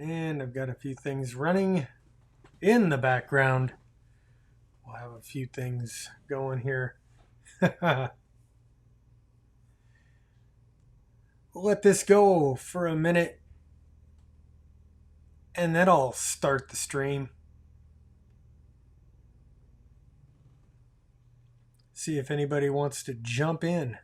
And I've got a few things running in the background. We'll have a few things going here. We'll let this go for a minute, and then I'll start the stream. See if anybody wants to jump in.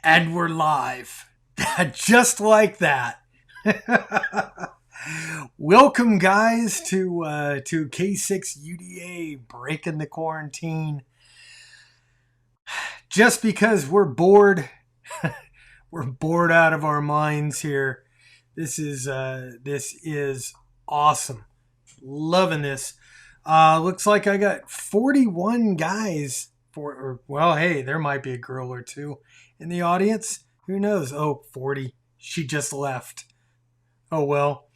And we're live. Just like that. Welcome, guys, to K6UDA Breaking the Quarantine. Just because we're bored, we're bored out of our minds here. This is awesome. Loving this. Looks like I got 41 guys well, hey, there might be a girl or two in the audience. Who knows? Oh, 40. She just left. Oh, well.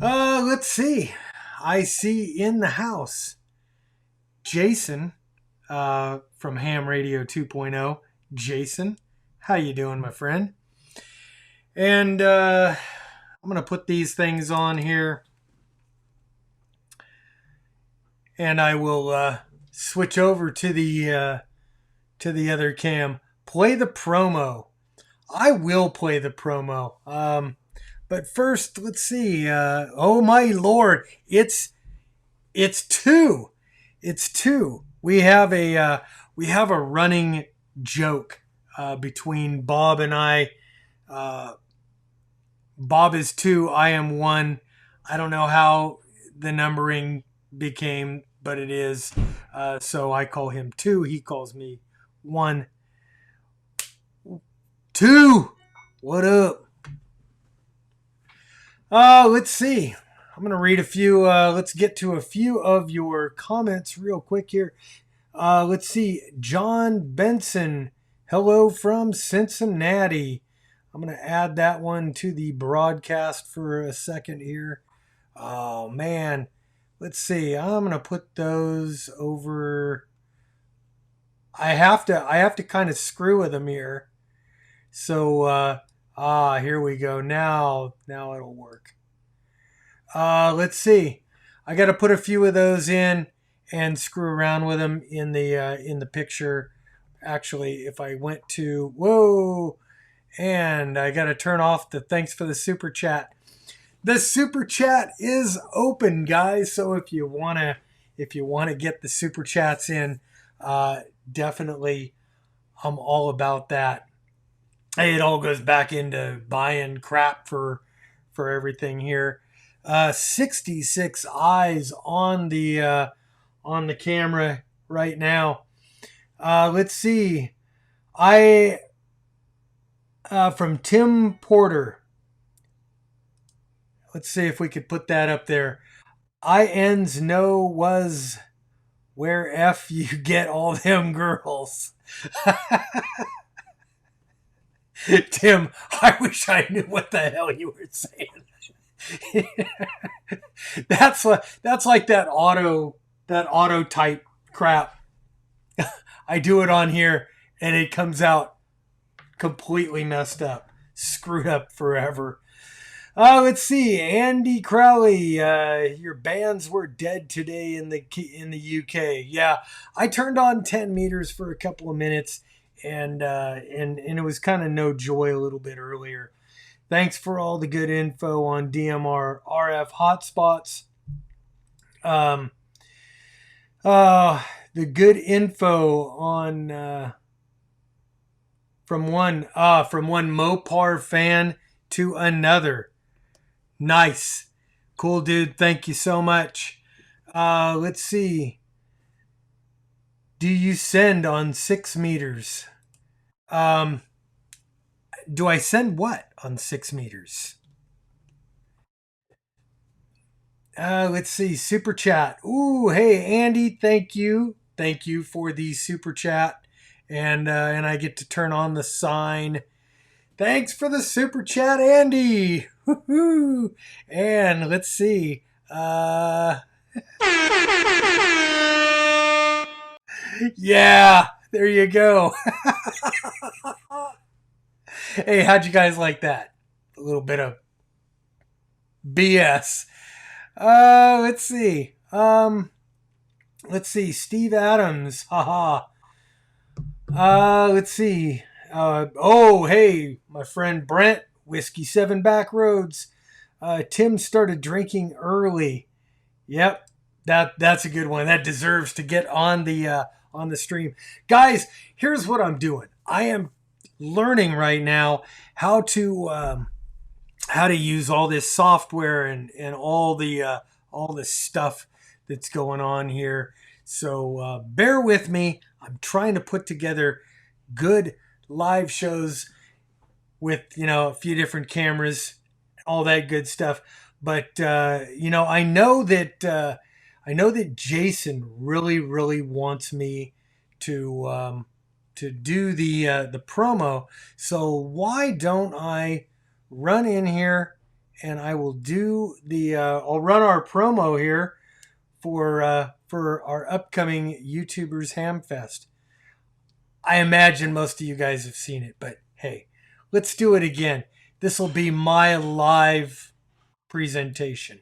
Let's see. I see in the house Jason from Ham Radio 2.0. Jason, how you doing, my friend? And I'm going to put these things on here. And I will switch over to the other cam. Play the promo. I will play the promo. But first, let's see. Oh my lord, it's two. It's two. We have a running joke between Bob and I. Bob is 2. I am 1. I don't know how the numbering became, but it is. So I call him 2. He calls me 1. 2. What up? Let's see. I'm going to read a few. Let's get to a few of your comments real quick here. Let's see. John Benson. Hello from Cincinnati. I'm going to add that one to the broadcast for a second here. Oh, man. Let's see. I'm going to put those over. I have to kind of screw with them here. So, here we go. Now it'll work. Let's see. I got to put a few of those in and screw around with them in the picture. Actually, if I went to and I got to turn off the thanks for the super chat. The super chat is open, guys. So if you wanna get the super chats in, definitely, I'm all about that. Hey, it all goes back into buying crap for everything here. 66 eyes on the camera right now. Let's see. From Tim Porter. Let's see if we could put that up there. I ends know was where F you get all them girls. Tim, I wish I knew what the hell you were saying. That's like that auto type crap. I do it on here and it comes out completely messed up, screwed up forever. Let's see, Andy Crowley. Your bands were dead today in the UK. Yeah, I turned on 10 meters for a couple of minutes, and it was kind of no joy a little bit earlier. Thanks for all the good info on DMR RF hotspots. The good info on from one Mopar fan to another. Nice. Cool, dude. Thank you so much. Let's see. Do you send on 6 meters? Do I send what on 6 meters? Let's see. Super chat. Ooh, hey, Andy. Thank you. Thank you for the super chat. And I get to turn on the sign. Thanks for the super chat, Andy. Woo-hoo. And let's see. Yeah, there you go. Hey, how'd you guys like that? A little bit of BS. Let's see. Steve Adams. Haha. Let's see. Hey, my friend Brent, Whiskey 7 Backroads. Tim started drinking early. Yep, that's a good one. That deserves to get on the stream. Guys, here's what I'm doing. I am learning right now how to use all this software and all the stuff that's going on here. So bear with me. I'm trying to put together good live shows with, a few different cameras, all that good stuff. But, I know that Jason really, really wants me to do the promo. So why don't I run in here and I will do I'll run our promo here for our upcoming YouTubers Hamfest. I imagine most of you guys have seen it, but hey, let's do it again. This will be my live presentation.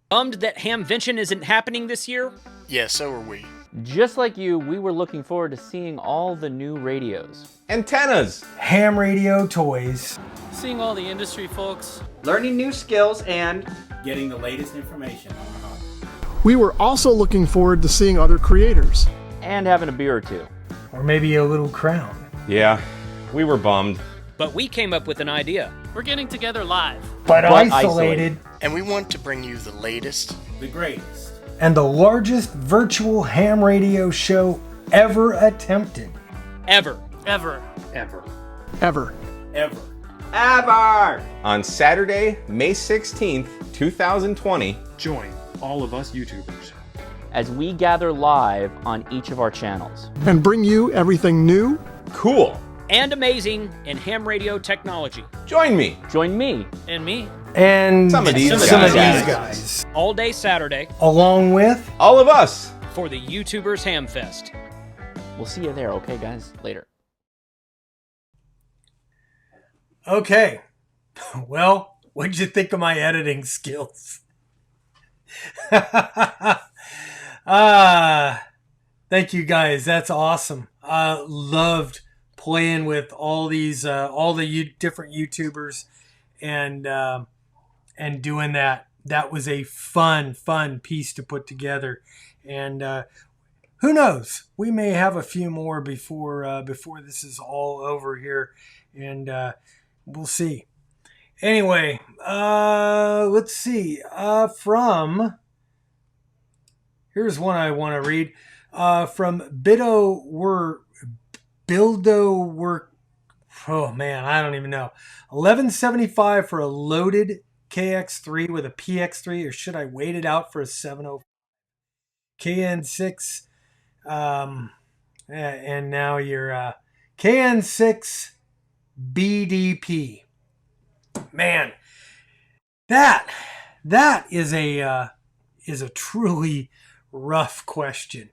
Bummed that Hamvention isn't happening this year? Yeah, so are we. Just like you, we were looking forward to seeing all the new radios. Antennas. Ham radio toys. Seeing all the industry folks. Learning new skills and getting the latest information on our hobby. We were also looking forward to seeing other creators. And having a beer or two. Or maybe a little crown. Yeah, we were bummed. But we came up with an idea. We're getting together live. But isolated. And we want to bring you the latest, the greatest, and the largest virtual ham radio show ever attempted. Ever. Ever. ever. Ever. ever. Ever! On Saturday, May 16th, 2020. Join all of us YouTubers as we gather live on each of our channels. And bring you everything new, cool, and amazing in ham radio technology. Join me. Join me. And me. And some of these guys. All day Saturday. Along with all of us. For the YouTubers Hamfest. We'll see you there, okay, guys? Later. Okay. Well, what'd you think of my editing skills? Thank you guys. That's awesome. Loved playing with all these, all the different YouTubers and doing that. That was a fun piece to put together. And who knows? We may have a few more before this is all over here, and we'll see. Anyway, let's see. Here's one I want to read. From Bildo Work. Oh man, I don't even know. $11.75 for a loaded KX3 with a PX3, or should I wait it out for a 705? KN6, and now your KN6 BDP. Man, that is a truly rough question.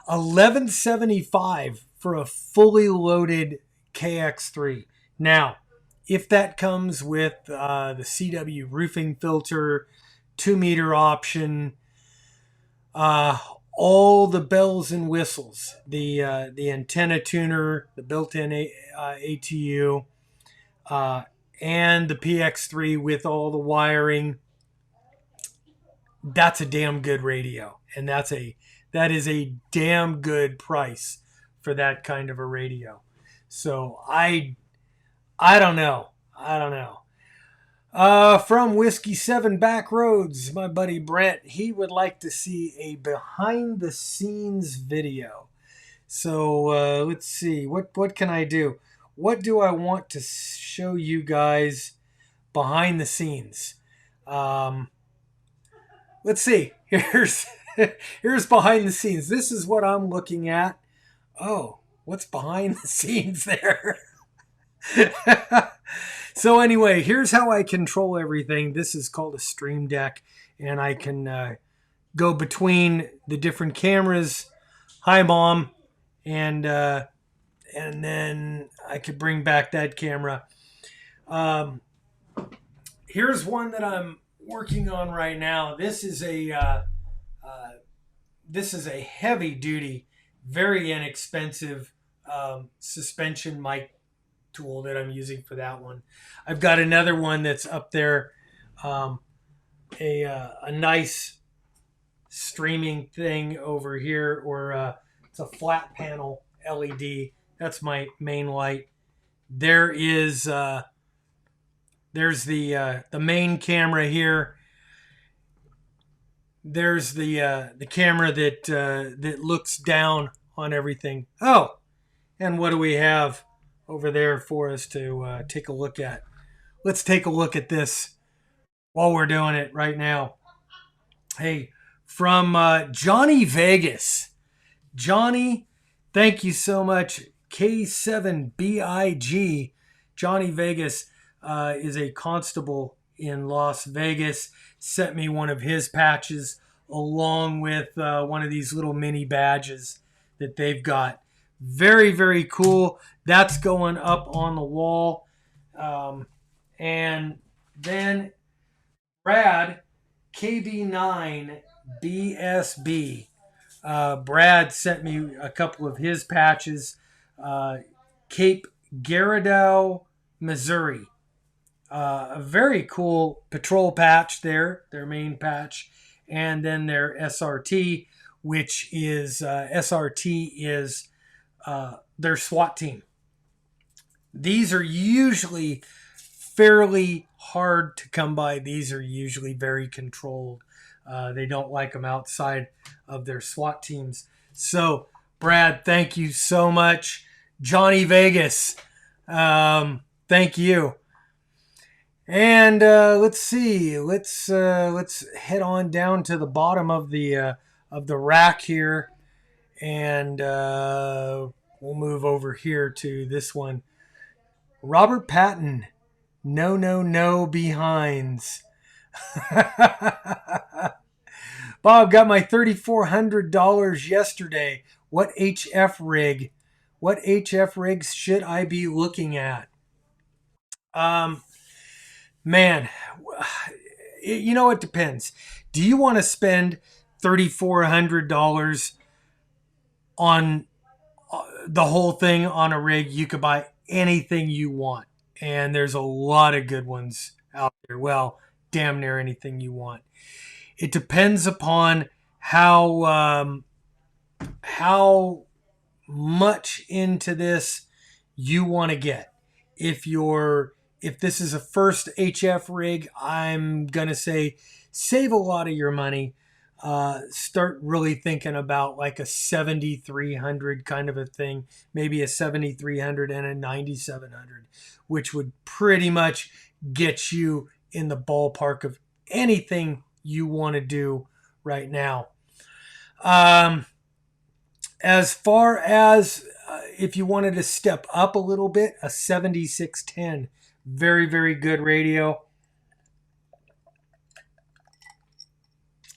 $1175 for a fully loaded KX3. Now, if that comes with the CW roofing filter, 2-meter option, all the bells and whistles, the antenna tuner, the built-in ATU, and the PX3 with all the wiring, that's a damn good radio, and that is a damn good price for that kind of a radio. So I don't know. From Whiskey 7 Back Roads, my buddy Brent, he would like to see a behind the scenes video. So let's see, what can I do? What do I want to show you guys behind the scenes? Let's see. Here's behind the scenes. This is what I'm looking at. Oh, what's behind the scenes there? So anyway, here's how I control everything. This is called a Stream Deck, and I can go between the different cameras. Hi, Mom. And then I could bring back that camera. Here's one that I'm working on right now. This is a heavy duty, very inexpensive suspension mic tool that I'm using for that one. I've got another one that's up there, a nice streaming thing over here, or it's a flat panel LED. That's my main light. There's the main camera here. There's the camera that looks down on everything. Oh, and what do we have over there for us to take a look at? Let's take a look at this while we're doing it right now. Hey, from Johnny Vegas. Johnny, thank you so much. K7BIG. Johnny Vegas is a constable in Las Vegas. Sent me one of his patches along with one of these little mini badges that they've got. Very, very cool. That's going up on the wall. And then Brad, KB9BSB. Brad sent me a couple of his patches. Cape Girardeau, Missouri. A very cool patrol patch there, their main patch. And then their SRT, which is, SRT is their SWAT team. These are usually fairly hard to come by. These are usually very controlled. They don't like them outside of their SWAT teams. So, Brad, thank you so much. Johnny Vegas, thank you. And let's see. Let's head on down to the bottom of the rack here, and we'll move over here to this one. Robert Patton, no behinds. Bob, got my $3,400 yesterday. What HF rig? What HF rigs should I be looking at? Man, you know, it depends. Do you want to spend $3,400 on the whole thing on a rig? You could buy anything you want, and there's a lot of good ones out there. Well, damn near anything you want. It depends upon how much into this you want to get. If this is a first HF rig, I'm gonna say save a lot of your money. Start really thinking about like a 7300 kind of a thing, maybe a 7300 and a 9700, which would pretty much get you in the ballpark of anything you want to do right now. As far as if you wanted to step up a little bit, a 7610, very, very good radio.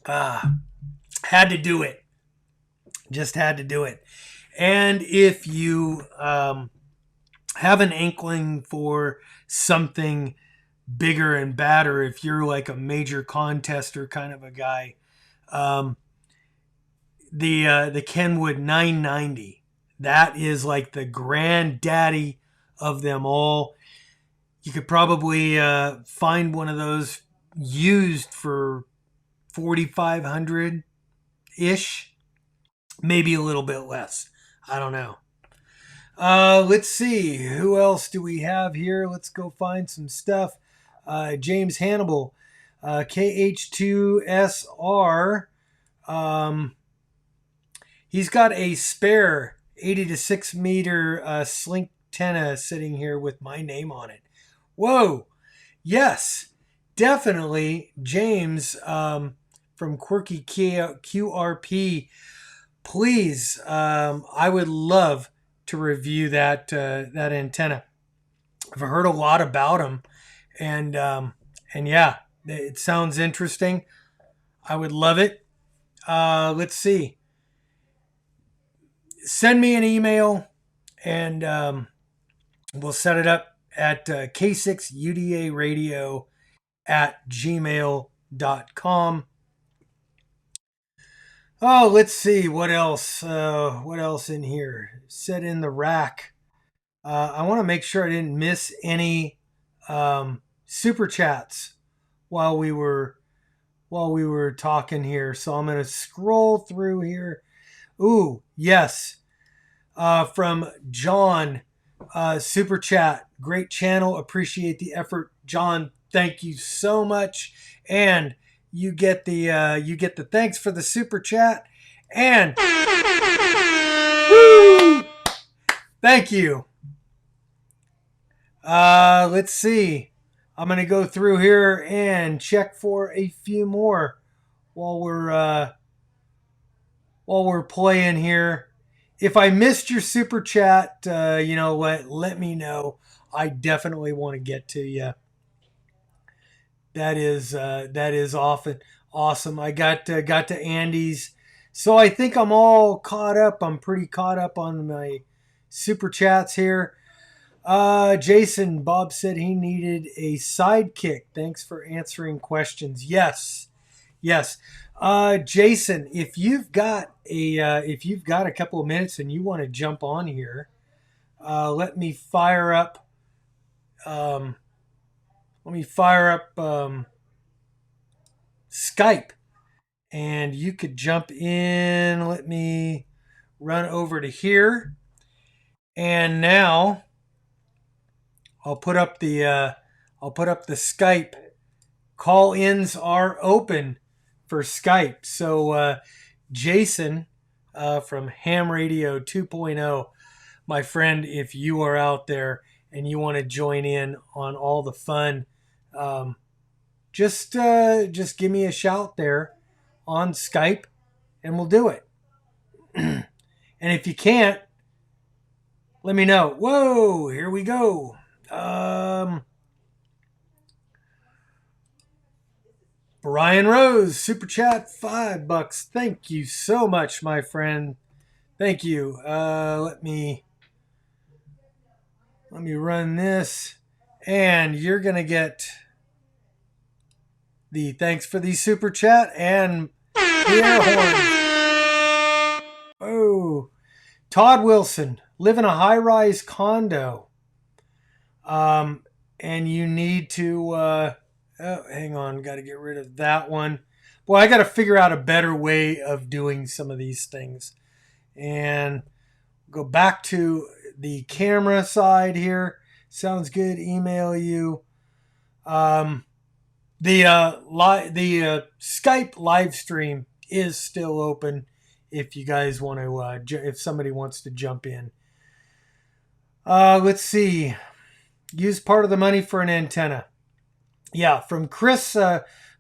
Had to do it. Just had to do it. And if you have an inkling for something bigger and badder, if you're like a major contester kind of a guy, the Kenwood 990, that is like the granddaddy of them all. You could probably find one of those used for $4,500 ish, maybe a little bit less. I don't know. Let's see, who else do we have here? Let's go find some stuff. James Hannibal, KH2SR. He's got a spare 80 to 6 meter slink antenna sitting here with my name on it. Whoa, yes, definitely, James from Quirky QRP. Please, I would love to review that antenna. I've heard a lot about them, and yeah, it sounds interesting. I would love it. Let's see. Send me an email, and we'll set it up at k6udaradio@gmail.com. Oh, let's see. What else? What else in here? Set in the rack. I want to make sure I didn't miss any super chats while we were talking here. So I'm going to scroll through here. Ooh, yes. From John, super chat. Great channel. Appreciate the effort, John. Thank you so much. And you get the thanks for the super chat. And woo! Thank you. Let's see. I'm gonna go through here and check for a few more while we're playing here. If I missed your super chat, you know what? Let me know. I definitely want to get to you. That is awesome. I got to Andy's, so I think I'm all caught up. I'm pretty caught up on my super chats here. Jason, Bob said he needed a sidekick. Thanks for answering questions. Yes. Jason, if you've got a couple of minutes and you want to jump on here, let me fire up. Skype, and you could jump in. Let me run over to here, and now I'll put up the Skype. Call-ins are open for Skype. So Jason from Ham Radio 2.0, my friend, if you are out there and you want to join in on all the fun, just give me a shout there on Skype, and we'll do it. And if you can't, let me know. Whoa, here we go. Brian Rose, super chat, $5. Thank you so much, my friend. Thank you. Let me run this, and you're gonna get the thanks for the super chat and the air horn. Oh, Todd Wilson, live in a high-rise condo, and you need to. Oh, hang on, got to get rid of that one. Boy, I got to figure out a better way of doing some of these things, and go back to the camera side here. Sounds good. Email you. The Skype live stream is still open if you guys want to, if somebody wants to jump in. Let's see. Use part of the money for an antenna. Yeah, from Chris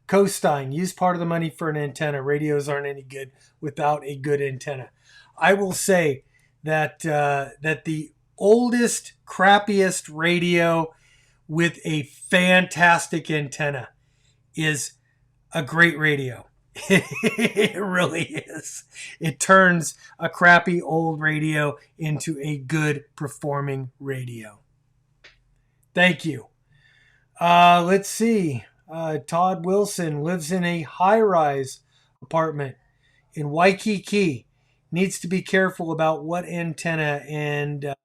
Costine. Use part of the money for an antenna. Radios aren't any good without a good antenna. I will say that the oldest, crappiest radio with a fantastic antenna is a great radio. It really is. It turns a crappy old radio into a good performing radio. Thank you. Let's see. Todd Wilson lives in a high-rise apartment in Waikiki. Needs to be careful about what antenna and here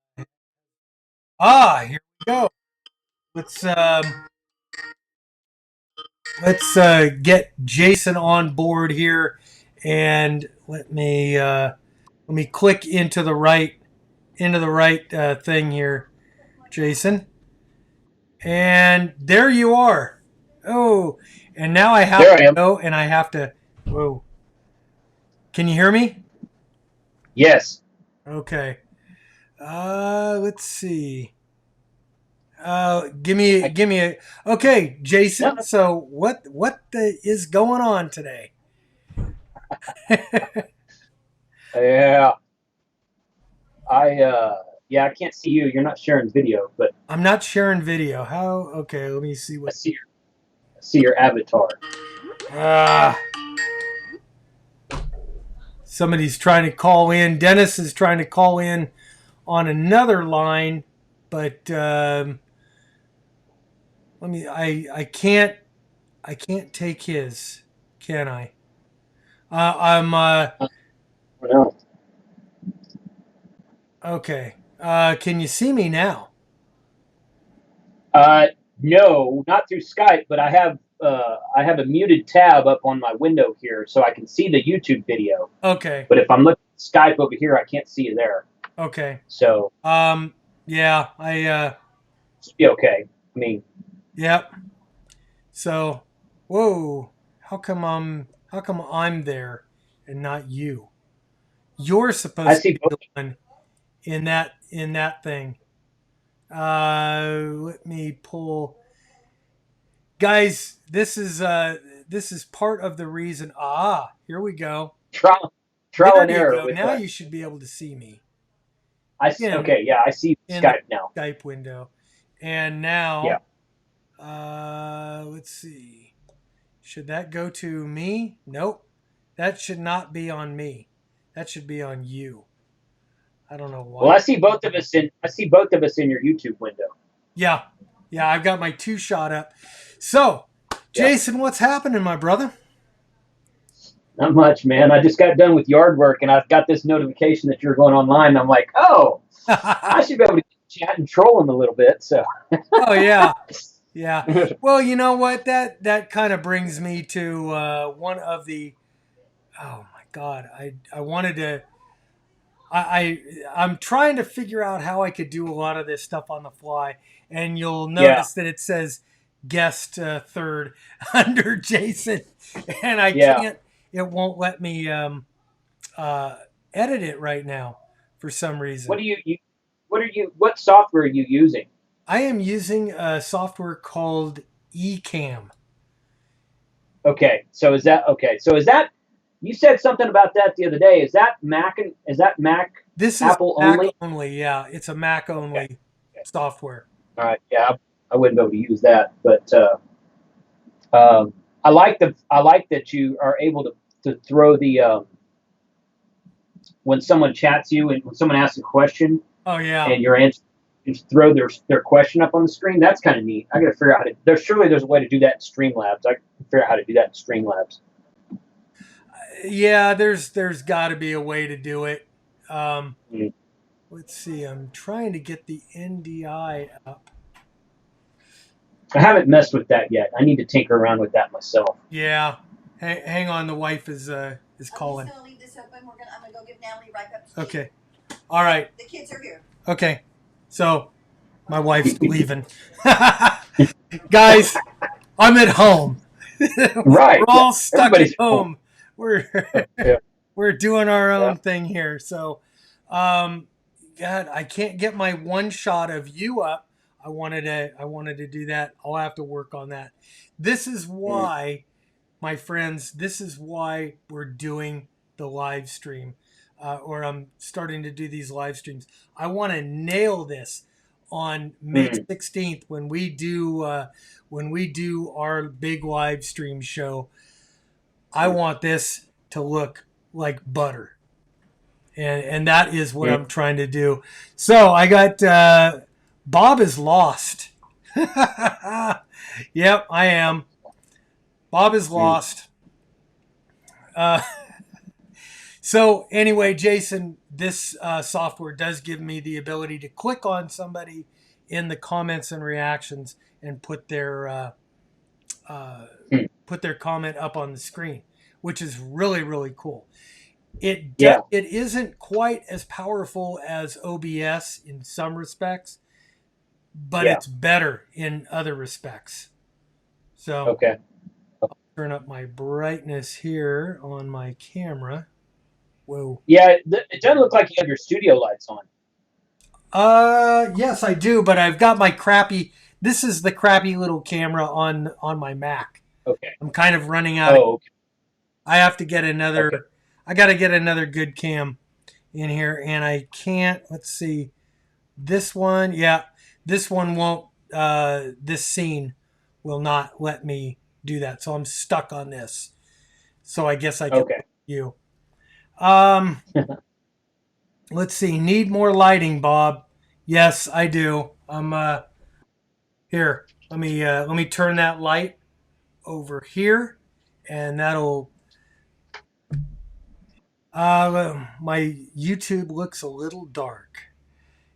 we go. Let's get Jason on board here, and let me click into the right thing here, Jason. And there you are. Oh, and now I have to go, and I have to. Whoa. Can you hear me? Yes. Okay. Let's see. Give me a. Okay, Jason. So what is going on today? Yeah. I can't see you. You're not sharing video, but I'm not sharing video. How? Okay, let me see what. I see your avatar. Somebody's trying to call in. Dennis is trying to call in on another line, but let me. I can't take his. Can I? No. Okay. Can you see me now? No, not through Skype, but I have a muted tab up on my window here, so I can see the YouTube video. Okay. But if I'm looking at Skype over here, I can't see you there. Okay. So. Yeah. I. Should be okay. I mean. Yep. So, whoa. How come I'm there and not you? You're supposed to be the one in that thing. Let me pull. Guys, this is part of the reason. Here we go. Trial and error. Now you should be able to see me. I see Skype now. Skype window. And now, let's see. Should that go to me? Nope. That should not be on me. That should be on you. I don't know why. Well, I see both of us in your YouTube window. Yeah. I've got my 2 shot up. So, Jason, what's happening, my brother? Not much, man. I just got done with yard work, and I've got this notification that you're going online. And I'm like, oh, I should be able to chat and troll him a little bit. So. Oh yeah. Well, you know what? That kind of brings me to one of the. Oh my God! I wanted to. I'm trying to figure out how I could do a lot of this stuff on the fly, and you'll notice that it says guest third under Jason, and I can't. It won't let me edit it right now for some reason. What software are you using? I am using a software called Ecamm. Okay, so is that? You said something about that the other day. Is that Mac? This is Apple Mac only? only. Yeah, it's a Mac only software. All right. Yeah, I wouldn't be able to use that, but I like that you are able to throw the when someone chats you and when someone asks a question. Oh yeah. And your answer, just throw their question up on the screen. That's kind of neat. I got to figure out how to. There's a way to do that in Streamlabs. I can figure out how to do that in Streamlabs. Yeah, there's got to be a way to do it. Let's see. I'm trying to get the NDI up. I haven't messed with that yet. I need to tinker around with that myself. Yeah. Hang on. The wife is calling. I'm just gonna leave this open. I'm gonna go give Natalie right up. Okay. All right. The kids are here. Okay. So, my wife's leaving. Guys, I'm at home. Right. We're all stuck at home. We're doing our own thing here. So, God, I can't get my 1 shot of you up. I wanted to do that. I'll have to work on that. This is why, my friends, this is why we're doing the live stream, or I'm starting to do these live streams. I want to nail this on May 16th when we do our big live stream show. I want this to look like butter. And that is what I'm trying to do. So I got Bob is lost. Yep, I am. Bob is lost. So anyway, Jason, this software does give me the ability to click on somebody in the comments and reactions and put their comment up on the screen, which is really, really cool. It isn't quite as powerful as OBS in some respects, but it's better in other respects. So I'll turn up my brightness here on my camera. Whoa. Yeah, it doesn't look like you have your studio lights on. Yes, I do, but I've got my crappy. This is the crappy little camera on my Mac. Okay. I'm kind of running out. Okay. I have to get another. Okay. I got to get another good cam in here, and I can't. Let's see. This one, this one won't. This scene will not let me do that, so I'm stuck on this. So I guess I can. Okay. You. Let's see. Need more lighting, Bob. Yes, I do. Here. Let me turn that light over here, and that'll. My YouTube looks a little dark.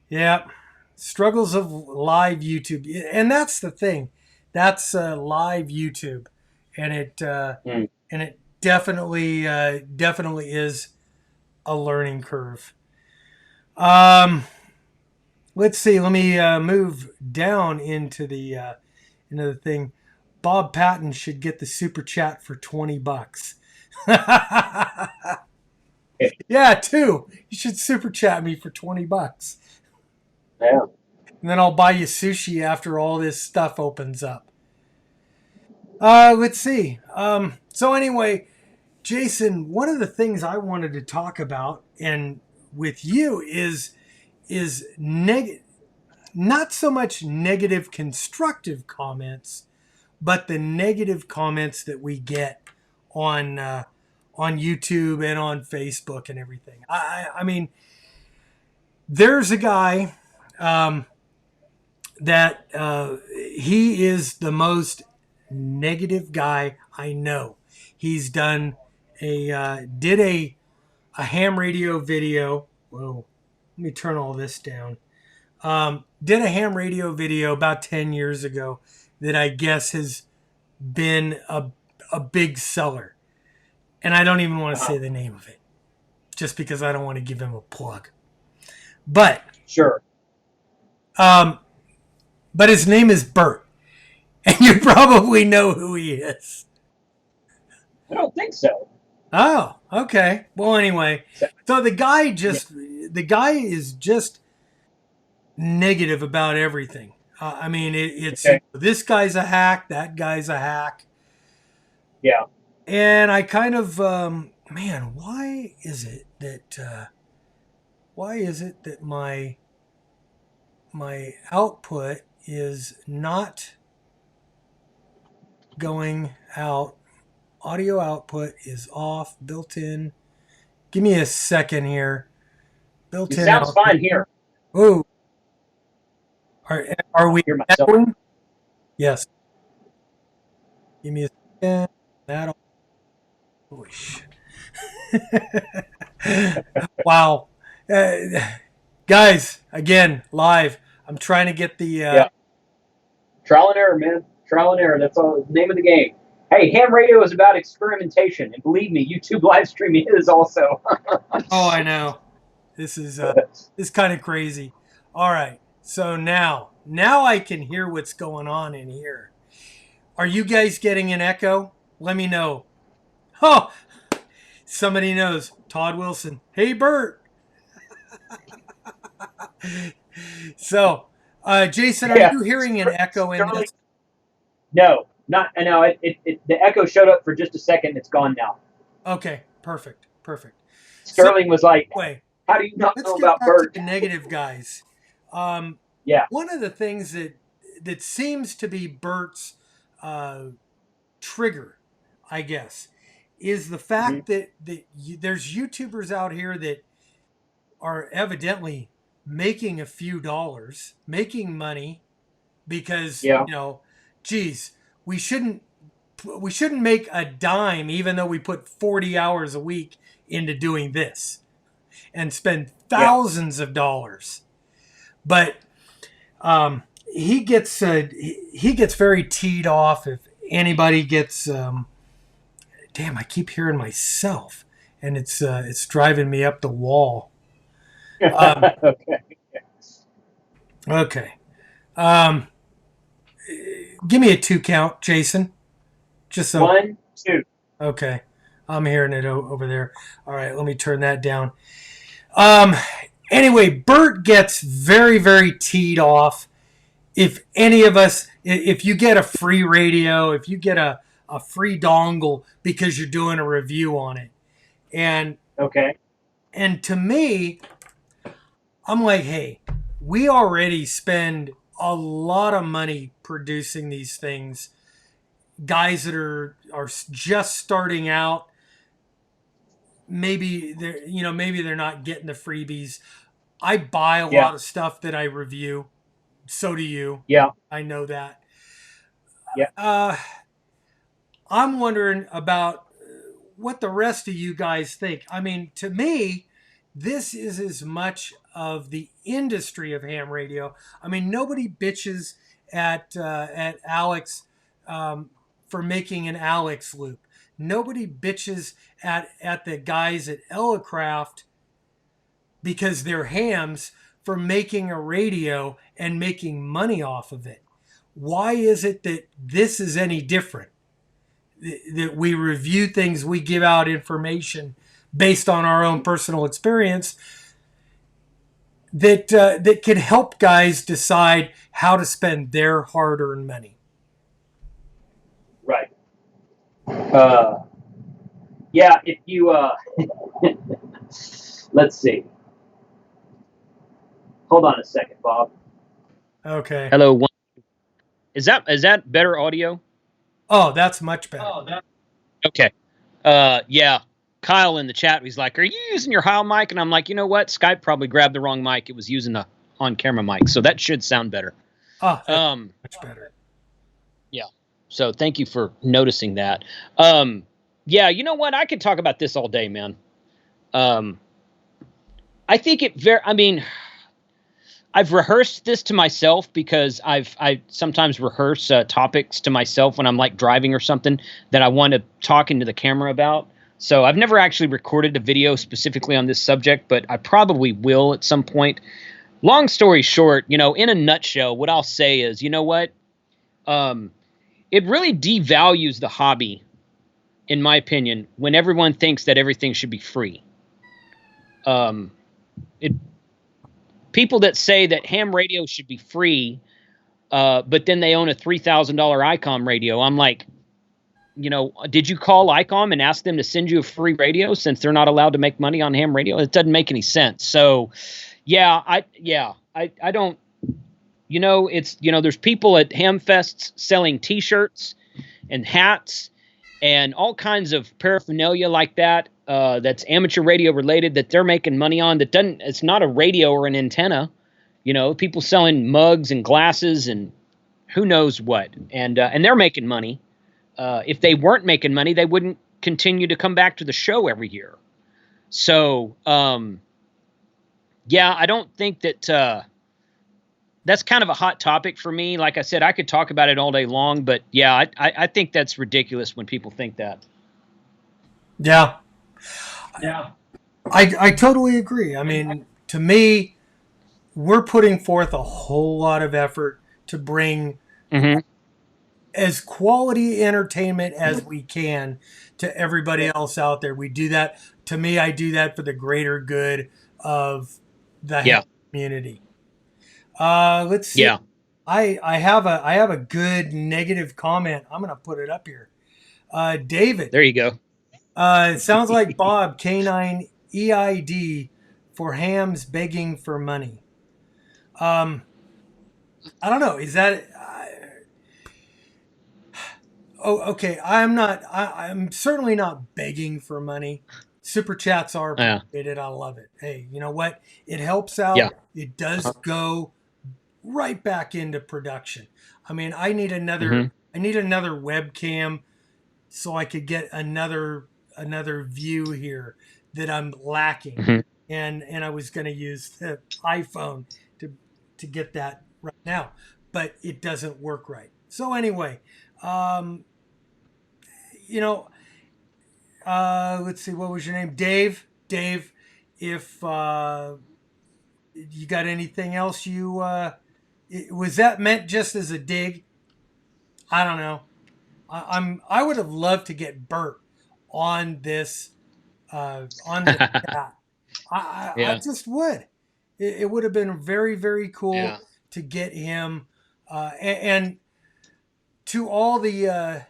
Yeah, struggles of live YouTube, and that's the thing. That's live YouTube, and it definitely is a learning curve. Let's see. Let me move down into the thing. Bob Patton should get the super chat for $20. Yeah, too. You should super chat me for $20. Yeah. And then I'll buy you sushi after all this stuff opens up. Let's see. So anyway, Jason, one of the things I wanted to talk about and with you is not so much negative constructive comments, but the negative comments that we get on YouTube and on Facebook and everything. I mean, there's a guy that he is the most negative guy I know. He's done did a ham radio video. Whoa, let me turn all this down. Did a ham radio video about 10 years ago that I guess has been a big seller. And I don't even want to say the name of it just because I don't want to give him a plug. But sure. But his name is Bert. And you probably know who he is. I don't think so. Oh, okay. Well, anyway, so the guy is just negative about everything. I mean, it's this guy's a hack, that guy's a hack. Yeah. And I kind of, man, why is it that my output is not going out? Audio output is off, built in. Give me a second here. Built in. Sounds fine here. Oh, are we echoing? Yes. Give me a second. That'll. Holy shit. Wow. Guys, again, live. I'm trying to get the... Trial and error, man. Trial and error. That's all. The name of the game. Hey, ham radio is about experimentation. And believe me, YouTube live streaming is also. Oh, I know. This is kind of crazy. All right. So now I can hear what's going on in here. Are you guys getting an echo? Let me know. Oh, somebody knows. Todd Wilson. Hey, Bert. So, Jason, are you hearing an echo in this? No, not. No, the echo showed up for just a second. It's gone now. Okay, perfect. Sterling was like, wait, how do you not let's know get about back Bert? to the negative guys. Yeah. One of the things that seems to be Bert's trigger, I guess, is the fact that there's YouTubers out here that are evidently making a few dollars, making money because, geez, we shouldn't make a dime even though we put 40 hours a week into doing this and spend thousands of dollars. But he gets very teed off if anybody gets damn, I keep hearing myself and it's driving me up the wall. Okay. Give me a 2 count, Jason. Just so 1, 2. Okay. I'm hearing it over there. All right, let me turn that down. Anyway, Bert gets very, very teed off. If any of us, if you get a free radio, if you get a free dongle because you're doing a review on it. And to me, I'm like, hey, we already spend a lot of money producing these things. Guys that are just starting out, maybe they're not getting the freebies. I buy a lot of stuff that I review. So do you. Yeah. I know that. Yeah. I'm wondering about what the rest of you guys think. I mean, to me, this is as much of the industry of ham radio. I mean, nobody bitches at Alex for making an Alex loop. Nobody bitches at the guys at Elecraft because they're hams for making a radio and making money off of it. Why is it that this is any different? That we review things, we give out information based on our own personal experience that can help guys decide how to spend their hard-earned money. Right. If you let's see. Hold on a second, Bob. Okay. Hello. Is that better audio? Oh, that's much better. Okay. Yeah. Kyle in the chat, he's like, "Are you using your Heil mic?" And I'm like, you know what? Skype probably grabbed the wrong mic. It was using the on-camera mic, so that should sound better. Oh, much better. Yeah. So thank you for noticing that. Yeah, you know what? I could talk about this all day, man. I think I've rehearsed this to myself because I sometimes rehearse topics to myself when I'm like driving or something that I want to talk into the camera about. So I've never actually recorded a video specifically on this subject, but I probably will at some point. Long story short, in a nutshell, what I'll say is, you know what? It really devalues the hobby, in my opinion, when everyone thinks that everything should be free. People that say that ham radio should be free, but then they own a $3,000 ICOM radio. I'm like, did you call ICOM and ask them to send you a free radio since they're not allowed to make money on ham radio? It doesn't make any sense. So, I don't. There's people at ham fests selling T-shirts and hats and all kinds of paraphernalia like that. That's amateur radio related that they're making money on. It's not a radio or an antenna. People selling mugs and glasses and who knows what, and they're making money. If they weren't making money, they wouldn't continue to come back to the show every year. So, I don't think that that's kind of a hot topic for me. Like I said, I could talk about it all day long, but yeah, I think that's ridiculous when people think that. Yeah. I totally agree. I mean, to me, we're putting forth a whole lot of effort to bring as quality entertainment as we can to everybody else out there. We do that. To me, I do that for the greater good of the community. Let's see. Yeah. I have a good negative comment. I'm going to put it up here. David. There you go. It sounds like Bob, K9 EID for hams begging for money. I don't know. Is that... Oh, okay. I'm certainly not begging for money. Super chats are Yeah. appreciated. I love it. Hey, you know what? It helps out. Yeah. It does go right back into production. I mean, I need another. Mhm. I need another webcam so I could get another view here that I'm lacking. Mhm. And I was going to use the iPhone to get that right now, but it doesn't work right. So anyway, you know, let's see, what was your name? Dave. Dave, if you got anything else was that meant just as a dig? I don't know. I would have loved to get Bert on this chat. I just would. It would have been very, very cool to get him and to all the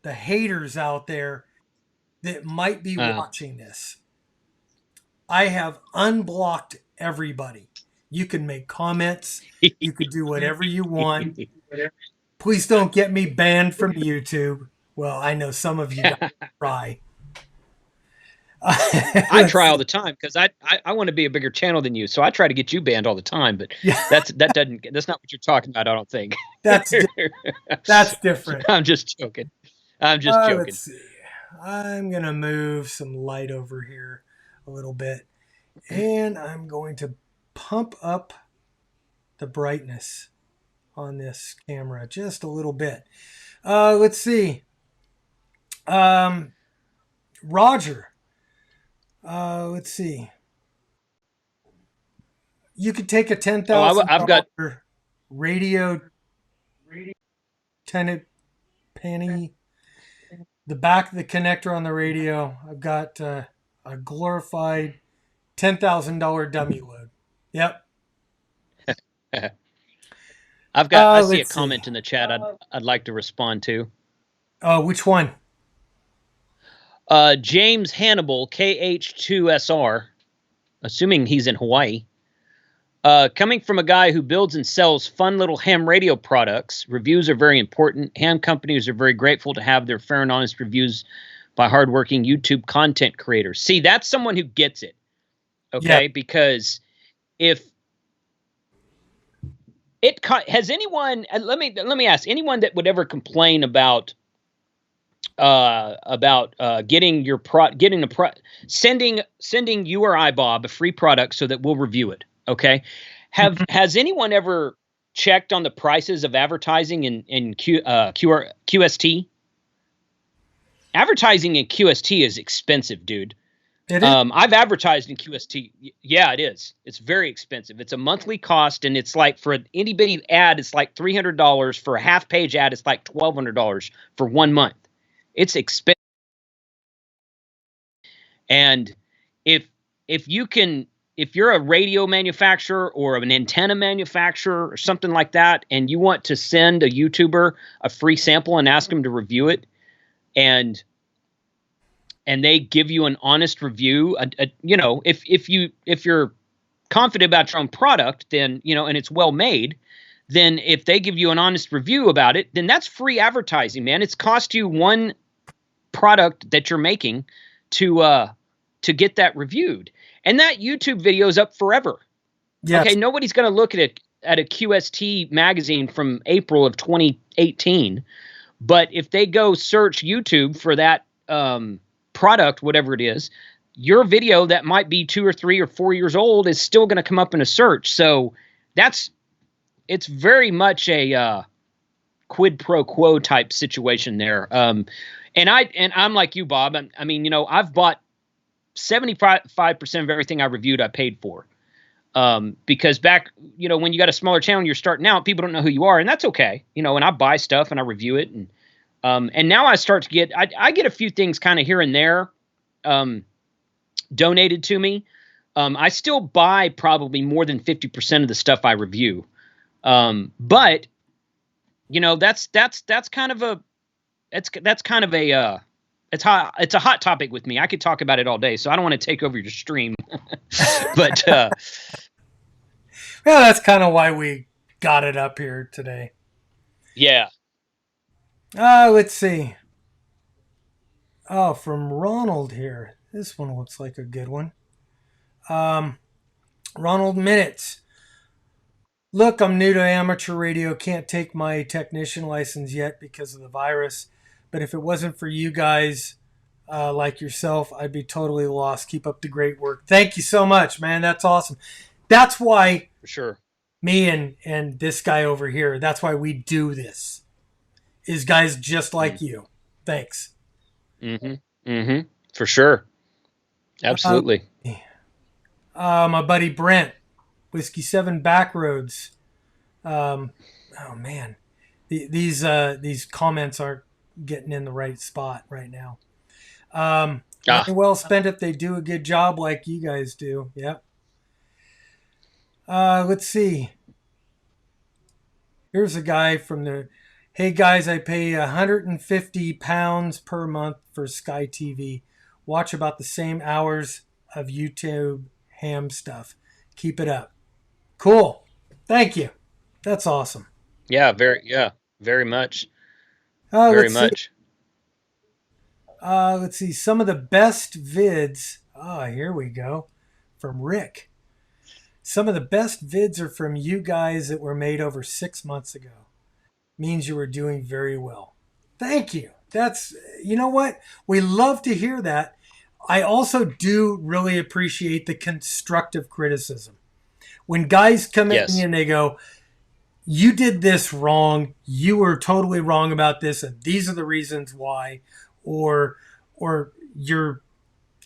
haters out there that might be watching this. I have unblocked everybody. You can make comments. You could do whatever you want. Please don't get me banned from YouTube. Well, I know some of you guys try. I try all the time because I want to be a bigger channel than you, so I try to get you banned all the time. But that's not what you're talking about. I don't think. That's different. I'm just joking. I'm just joking. Let's see. I'm gonna move some light over here a little bit, and I'm going to pump up the brightness on this camera just a little bit. Let's see. Roger. Let's see. You could take a $10,000 I've got radio tenant penny. The back of the connector on the radio. I've got a glorified $10,000 dummy load. Yep. I see a comment in the chat I'd like to respond to. Which one? James Hannibal, KH2SR, assuming he's in Hawaii. Coming from a guy who builds and sells fun little ham radio products, reviews are very important. Ham companies are very grateful to have their fair and honest reviews by hardworking YouTube content creators. See, that's someone who gets it. Okay, yeah. Because if it has anyone, let me ask anyone that would ever complain about getting sending you or I, Bob, a free product so that we'll review it. Okay. Has anyone ever checked on the prices of advertising in QST? Advertising in QST is expensive, dude. It is? I've advertised in QST. Yeah, it is. It's very expensive. It's a monthly cost, and it's like for an itty bitty ad, it's like $300. For a half page ad, it's like $1,200 for 1 month. It's expensive. And if you're a radio manufacturer or an antenna manufacturer or something like that, and you want to send a YouTuber a free sample and ask them to review it, and they give you an honest review, if you're confident about your own product, then, and it's well made, then if they give you an honest review about it, then that's free advertising, man. It's cost you one product that you're making to get that reviewed. And that YouTube video is up forever. Yes. Okay, nobody's going to look at a QST magazine from April of 2018. But if they go search YouTube for that product, whatever it is, your video that might be 2 or 3 or 4 years old is still going to come up in a search. So it's very much a quid pro quo type situation there. And I'm like you, Bob. I mean, I've bought 75% of everything I reviewed, I paid for. Because back, when you got a smaller channel and you're starting out, people don't know who you are, and that's okay. And I buy stuff and I review it, and now I start to get, I get a few things kind of here and there, donated to me. I still buy probably more than 50% of the stuff I review. But that's kind of a, it's a hot topic with me. I could talk about it all day, so I don't want to take over your stream. But well, that's kind of why we got it up here today. Yeah. Let's see. Oh, from Ronald here. This one looks like a good one. Ronald Minutes. Look, I'm new to amateur radio. Can't take my technician license yet because of the virus. But if it wasn't for you guys like yourself, I'd be totally lost. Keep up the great work. Thank you so much, man. That's awesome. That's why For sure. me and this guy over here, that's why we do this. Is guys just like you. Thanks. For sure. Absolutely. My buddy Brent, Whiskey 7 Backroads. Oh man, these comments aren't getting in the right spot right now. Money well spent if they do a good job like you guys do. Yep. Let's see. Here's a guy from the. Hey guys, I pay £150 per month for Sky TV. Watch about the same hours of YouTube ham stuff. Keep it up. Cool. Thank you. That's awesome. Yeah, very much. Very much. Let's see. Some of the best vids. Here we go. From Rick. Some of the best vids are from you guys that were made over 6 months ago. Means you were doing very well. Thank you. That's, you know what? We love to hear that. I also do really appreciate the constructive criticism. When guys come in and they go, you did this wrong. You were totally wrong about this. And these are the reasons why. Or your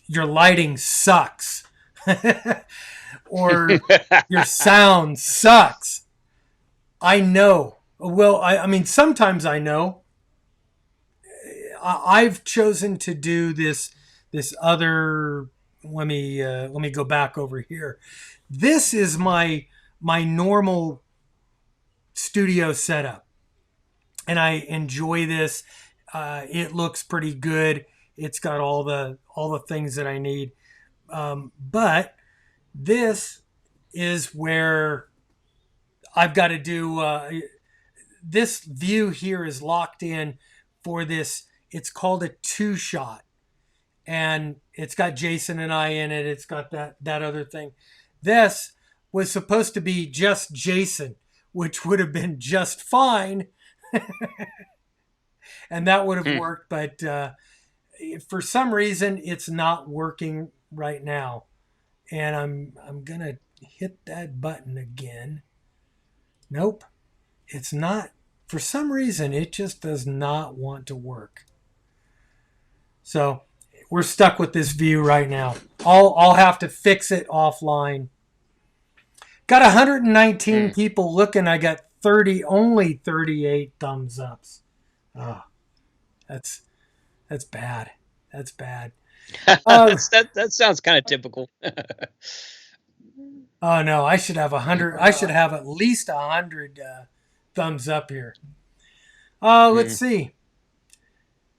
lighting sucks. Or your sound sucks. I know. Well, I mean, sometimes I know. I've chosen to do this other. Let me go back over here. This is my normal studio setup, and I enjoy this. It looks pretty good. It's got all the things that I need. But this is where I've got to do. This view here is locked in for this. It's called a 2-shot, and it's got Jason and I in it. It's got that other thing. This was supposed to be just Jason, which would have been just fine. And that would have worked. But for some reason, it's not working right now. And I'm going to hit that button again. Nope. It's not. For some reason, it just does not want to work. So we're stuck with this view right now. I'll have to fix it offline. Got 119 people looking. I got only 38 thumbs ups. Oh, that's bad. That's bad. That sounds kind of typical. Oh no, I should have 100. I should have at least 100 thumbs up here. Let's see.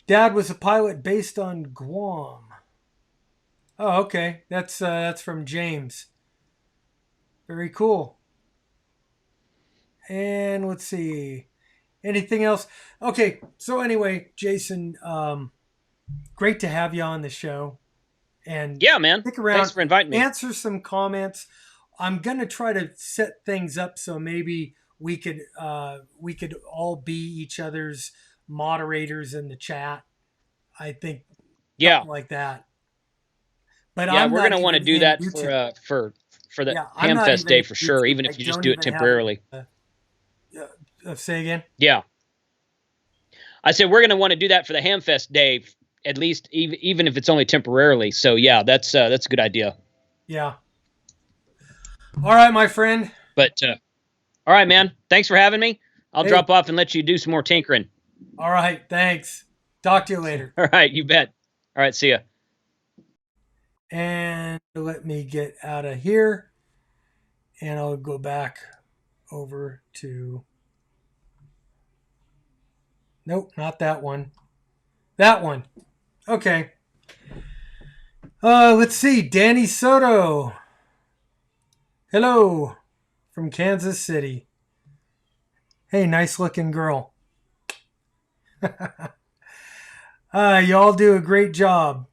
Dad was a pilot based on Guam. Oh, okay. That's from James. Very cool. And let's see. Anything else? Okay. So anyway, Jason, great to have you on the show. And yeah, man. Stick around. Thanks for inviting me. Answer some comments. I'm gonna try to set things up so maybe we could all be each other's moderators in the chat. I think something like that. But yeah, we're gonna want to do that for the Hamfest day for sure, even if you just do it temporarily. Say again? Yeah. I said we're gonna want to do that for the Hamfest day, at least even if it's only temporarily. So yeah, that's a good idea. Yeah. All right, my friend. But all right, man. Thanks for having me. I'll drop off and let you do some more tinkering. All right, thanks. Talk to you later. All right, you bet. All right, see ya. And let me get out of here. And I'll go back over to... Nope, not that one. That one. Okay. Let's see. Danny Soto. Hello. From Kansas City. Hey, nice looking girl. Y'all do a great job.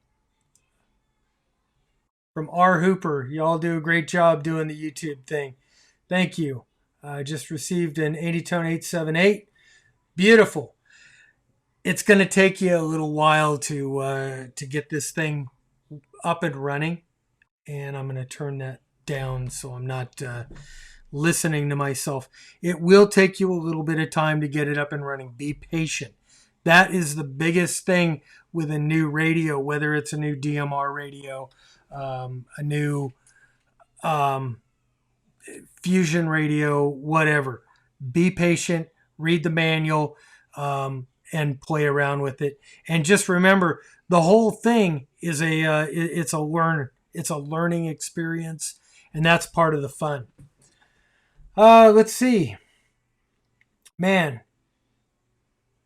From R. Hooper, y'all do a great job doing the YouTube thing. Thank you. I just received an 80-tone 878. Beautiful. It's going to take you a little while to get this thing up and running. And I'm going to turn that down so I'm not listening to myself. It will take you a little bit of time to get it up and running. Be patient. That is the biggest thing with a new radio, whether it's a new DMR radio, a new fusion radio, whatever. Be patient, read the manual, and play around with it. And just remember, the whole thing is it's a learning experience, and that's part of the fun. Let's see. Man,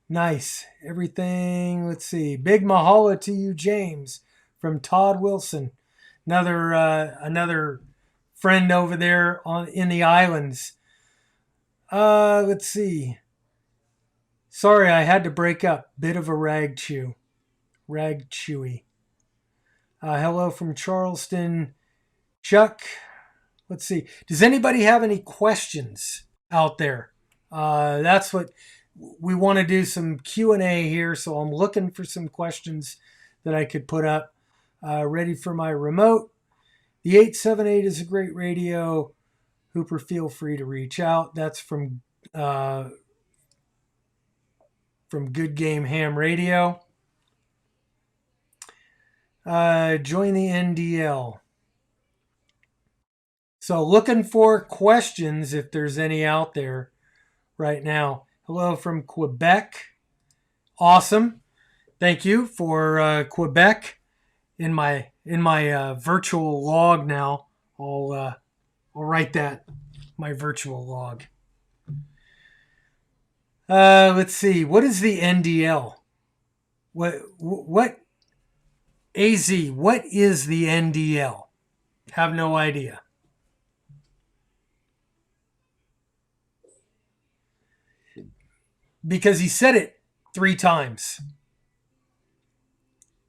nice. Everything. Let's see. Big mahalo to you, James, from Todd Wilson. Another friend over there in the islands. Let's see. Sorry, I had to break up. Bit of a rag chewy. Hello from Charleston, Chuck. Let's see. Does anybody have any questions out there? That's what we want to do, some Q&A here. So I'm looking for some questions that I could put up. Ready for my remote. The 878 is a great radio. Hooper, feel free to reach out. That's from Good Game Ham Radio. Join the NDL. So looking for questions if there's any out there right now. Hello from Quebec. Awesome. Thank you for Quebec in my virtual log now. I'll write that, my virtual log. Let's see. What is the NDL? What AZ, what is the NDL? Have no idea. Because he said it 3 times.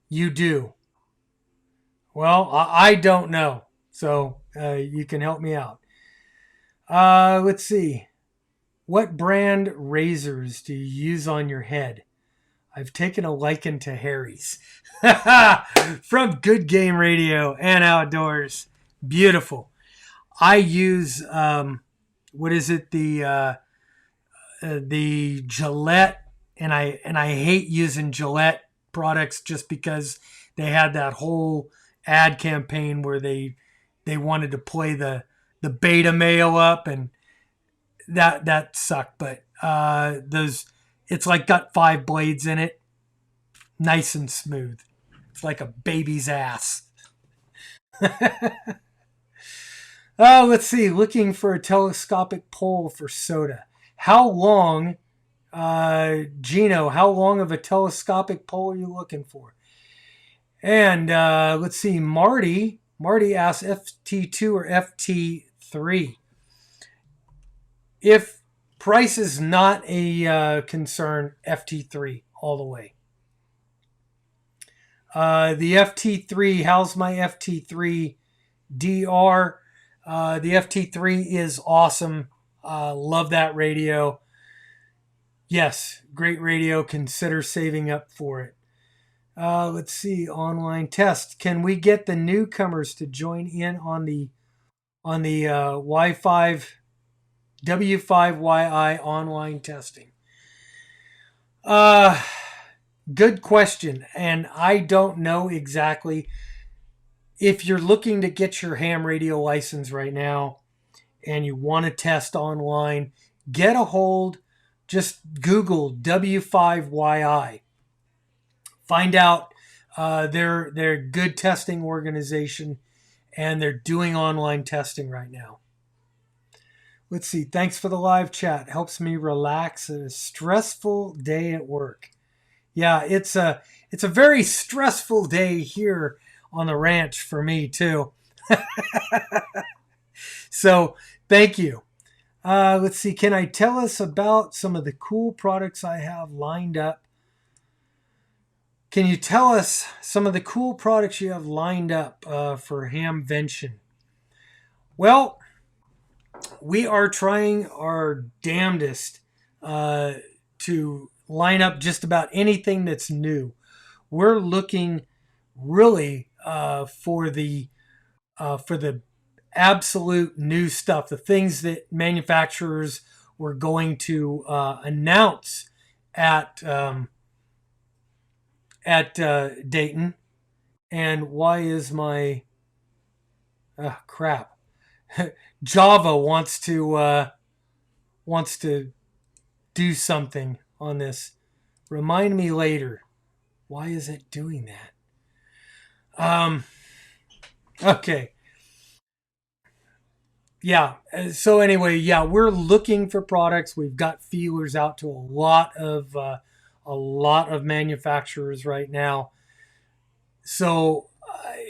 You do. Well, I don't know. So you can help me out. Let's see. What brand razors do you use on your head? I've taken a liking to Harry's. From Good Game Radio and Outdoors. Beautiful. I use, what is it? The Gillette, and I hate using Gillette products just because they had that whole ad campaign where they wanted to play the beta male up, and that sucked. But it's like got 5 blades in it, nice and smooth. It's like a baby's ass. Oh, let's see. Looking for a telescopic pole for soda. How long, Gino, how long of a telescopic pole are you looking for? And let's see, Marty asks FT2 or FT3. If price is not a concern, FT3 all the way. The FT3, how's my FT3 DR? The FT3 is awesome. Love that radio. Yes, great radio. Consider saving up for it. Let's see, online test. Can we get the newcomers to join in on the W5YI online testing? Good question, and I don't know exactly. If you're looking to get your ham radio license right now and you want to test online, get a hold, just Google W5YI. Find out they're a good testing organization, and they're doing online testing right now. Let's see. Thanks for the live chat. Helps me relax at a stressful day at work. Yeah, it's a very stressful day here on the ranch for me too. So thank you. Let's see. Can I tell us about some of the cool products I have lined up Can you tell us some of the cool products you have lined up for Hamvention? Well, we are trying our damnedest to line up just about anything that's new. We're looking really for the absolute new stuff, the things that manufacturers were going to announce at Dayton. And why is my crap? Java wants to do something on this. Remind me later. Why is it doing that? Okay. Yeah. So anyway, yeah, we're looking for products. We've got feelers out to a lot of manufacturers right now. So,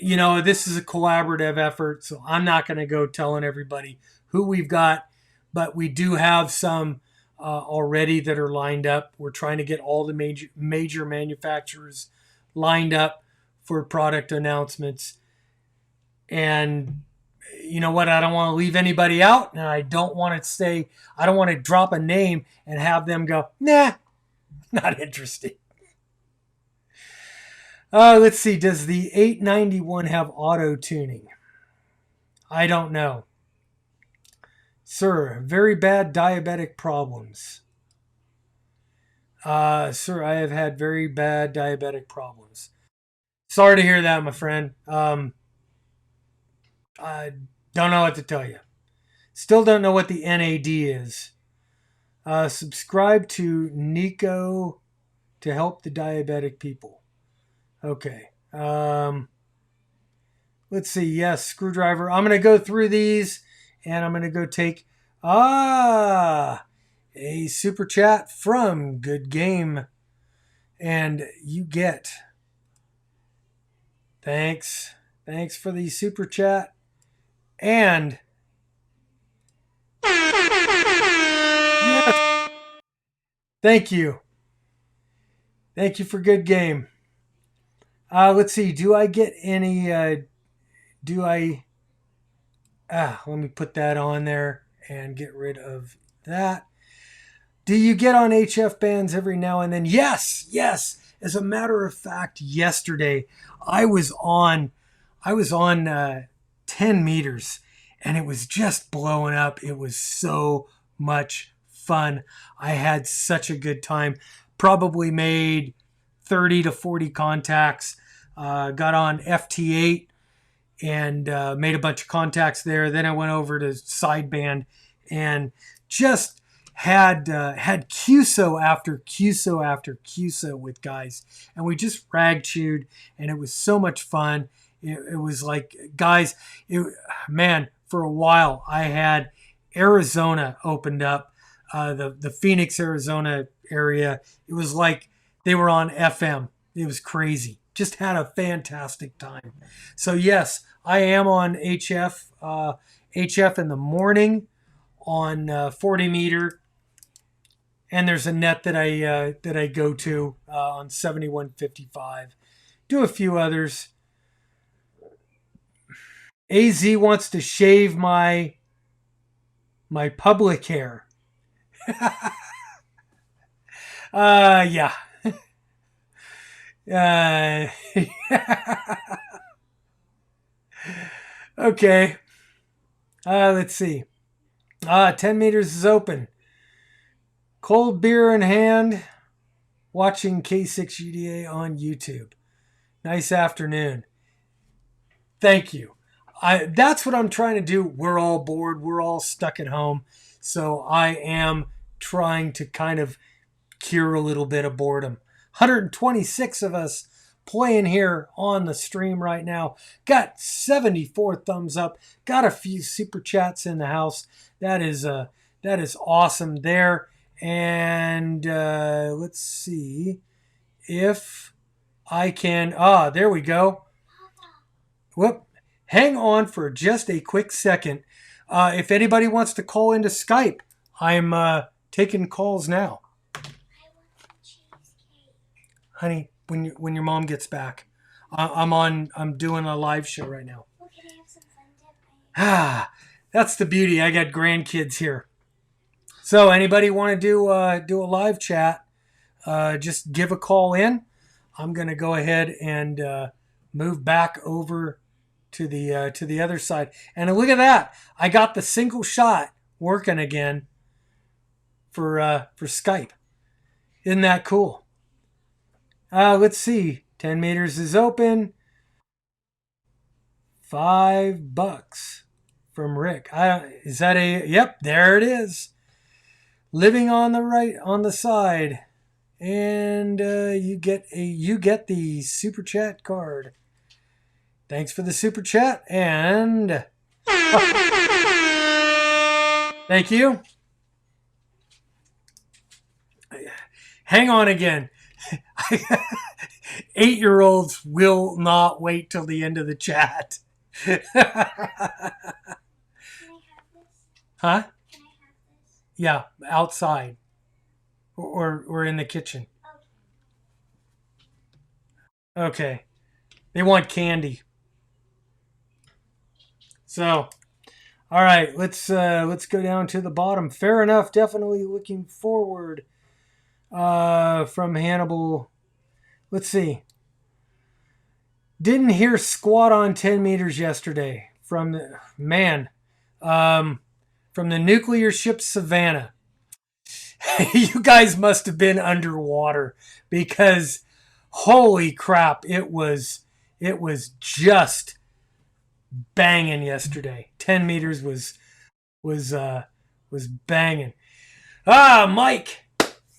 this is a collaborative effort. So I'm not going to go telling everybody who we've got, but we do have some already that are lined up. We're trying to get all the major manufacturers lined up for product announcements. And you know what? I don't want to leave anybody out, and I don't want to drop a name and have them go, nah, not interested. Let's see. Does the 891 have auto tuning? I don't know. Sir, very bad diabetic problems. Sir, I have had very bad diabetic problems. Sorry to hear that, my friend. I don't know what to tell you. Still don't know what the NAD is. Subscribe to Nico to help the diabetic people. Okay. Let's see. Yes, screwdriver. I'm going to go through these, and I'm going to go take a super chat from Good Game. And you get. Thanks for the super chat. And yes, thank you for Good Game. Let's see. Do I get any? Let me put that on there and get rid of that. Do you get on HF bands every now and then? Yes. As a matter of fact, yesterday I was on 10 meters and it was just blowing up. It was so much fun. I had such a good time. Probably made 30 to 40 contacts. Got on FT8 and made a bunch of contacts there. Then I went over to sideband and just had QSO after QSO after QSO with guys, and we just rag chewed, and it was so much fun. It was like, guys, for a while I had Arizona opened up, the Phoenix, Arizona area. It was like they were on FM. It was crazy. Just had a fantastic time. So yes, I am on HF in the morning on 40 meter. And there's a net that I go to on 7155. Do a few others. AZ wants to shave my public hair. Yeah. Okay. Let's see. 10 meters is open. Cold beer in hand, watching K6UDA on YouTube. Nice afternoon. Thank you. That's what I'm trying to do. We're all bored. We're all stuck at home. So I am trying to kind of cure a little bit of boredom. 126 of us playing here on the stream right now. Got 74 thumbs up. Got a few super chats in the house. That is awesome there. And let's see if I can. There we go. Whoop. Hang on for just a quick second. If anybody wants to call into Skype, I'm taking calls now. Honey, when your mom gets back. I'm doing a live show right now. Ah, that's the beauty. I got grandkids here. So anybody want to do a live chat? Just give a call in. I'm going to go ahead and move back over to the other side. And look at that! I got the single shot working again for Skype. Isn't that cool? Let's see. 10 meters is open. $5 from Rick. Is that a? Yep, there it is. Living on the side, and you get the super chat card. Thanks for the super chat, and thank you. Hang on again. 8-year-olds will not wait till the end of the chat. Huh? Yeah, outside or in the kitchen. Okay. They want candy. So, all right, let's go down to the bottom. Fair enough. Definitely looking forward. From Hannibal. Let's see. Didn't hear squat on 10 meters yesterday from the from the nuclear ship Savannah. You guys must have been underwater because holy crap, it was just banging yesterday. 10 meters was banging. Mike,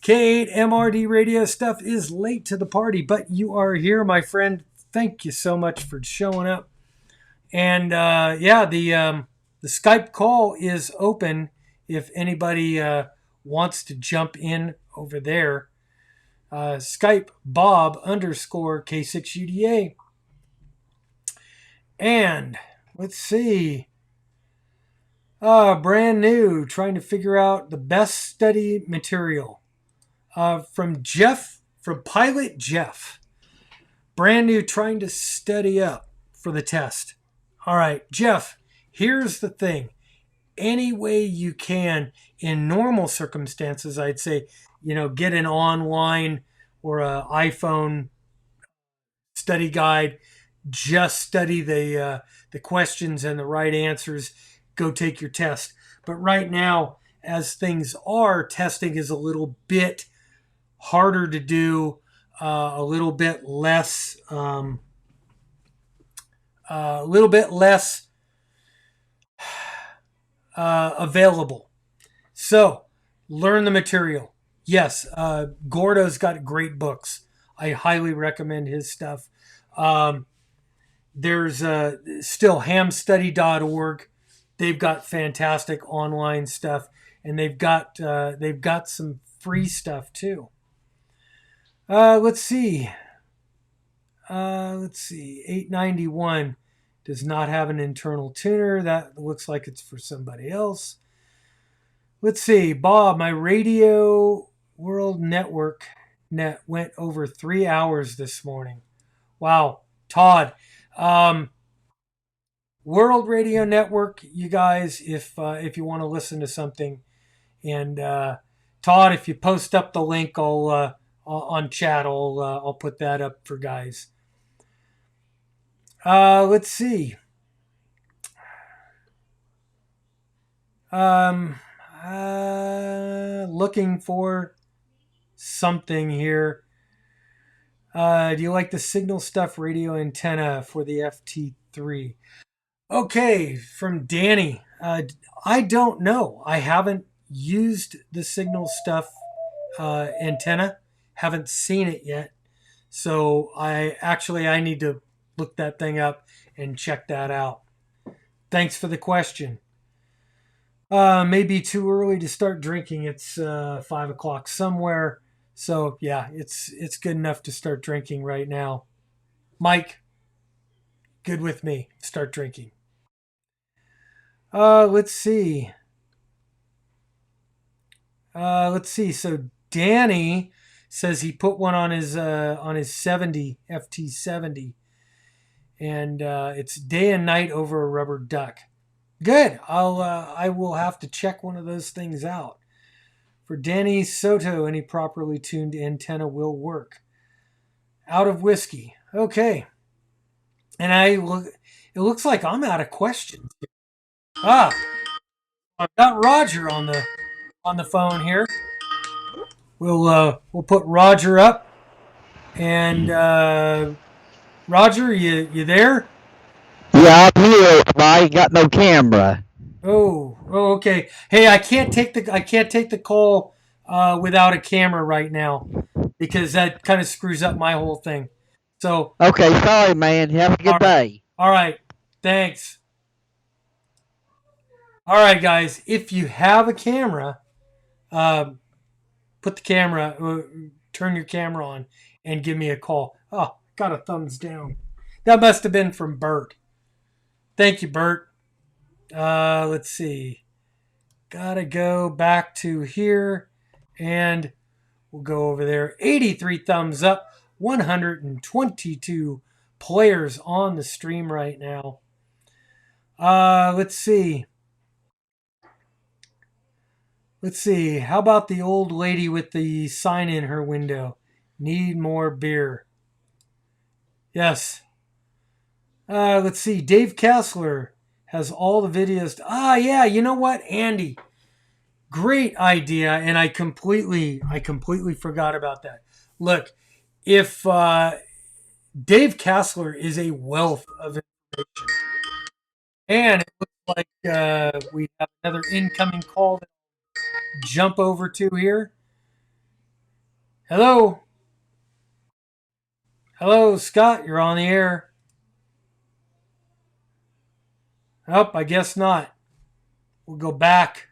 K8 MRD radio stuff is late to the party, but you are here, my friend. Thank you so much for showing up. And the Skype call is open if anybody wants to jump in over there. Skype Bob _ K6UDA. And let's see. Brand new, trying to figure out the best study material. From Pilot Jeff. Brand new, trying to study up for the test. All right, Jeff, here's the thing. Any way you can, in normal circumstances, I'd say, get an online or an iPhone study guide. Just study the questions and the right answers. Go take your test. But right now, as things are, testing is a little bit harder to do, a little bit less available. So learn the material. Yes, Gordo's got great books. I highly recommend his stuff. There's still hamstudy.org. They've got fantastic online stuff, and they've got some free stuff too. Let's see. 891 does not have an internal tuner. That looks like it's for somebody else. Let's see. Bob, my Radio World Network net went over 3 hours this morning. Wow. Todd, World Radio Network, you guys, if you want to listen to something, and Todd, if you post up the link, on chat, I'll put that up for guys. Let's see. Looking for something here. Do you like the signal stuff radio antenna for the FT3? Okay, from Danny. I don't know. I haven't used the signal stuff antenna. Haven't seen it yet. So I need to look that thing up and check that out. Thanks for the question. Maybe too early to start drinking. It's 5 o'clock somewhere. So yeah, it's good enough to start drinking right now. Mike, good with me. Start drinking. Let's see. So Danny says he put one on his 70 FT70, and it's day and night over a rubber duck. Good. I will have to check one of those things out. For Danny Soto, any properly tuned antenna will work. Out of whiskey. Okay. And it looks like I'm out of questions. I've got Roger on the phone here. We'll put Roger up. And Roger, you there? Yeah, I'm here. I ain't got no camera. Oh, okay. Hey, I can't take the call without a camera right now because that kind of screws up my whole thing. So okay, sorry, man. Have a good day. All right, thanks. All right, guys. If you have a camera, put the camera, turn your camera on, and give me a call. Oh, got a thumbs down. That must have been from Bert. Thank you, Bert. Let's see. Gotta go back to here, and we'll go over there. 83 thumbs up, 122 players on the stream right now. Let's see. How about the old lady with the sign in her window? Need more beer. Yes. Let's see. Dave Kessler has all the videos. Yeah. You know what, Andy? Great idea, and I completely forgot about that. Look, if Dave Kessler is a wealth of information, and it looks like we have another incoming call to jump over to here. Hello, Scott. You're on the air. Oh, I guess not. We'll go back.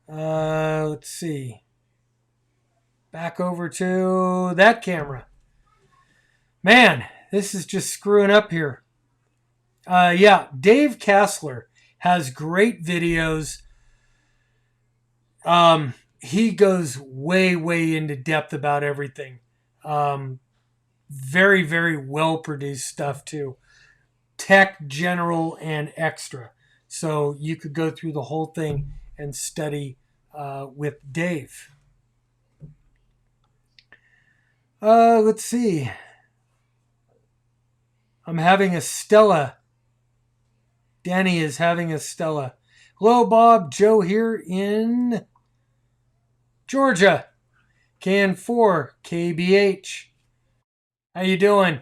Let's see. Back over to that camera. Man, this is just screwing up here. Yeah, Dave Kessler has great videos. He goes way into depth about everything. Very, very well produced stuff too. Tech, general, and extra. So you could go through the whole thing and study with Dave. Let's see. I'm having a Stella. Danny is having a Stella. Hello, Bob. Joe here in Georgia. KN4 KBH. How you doing?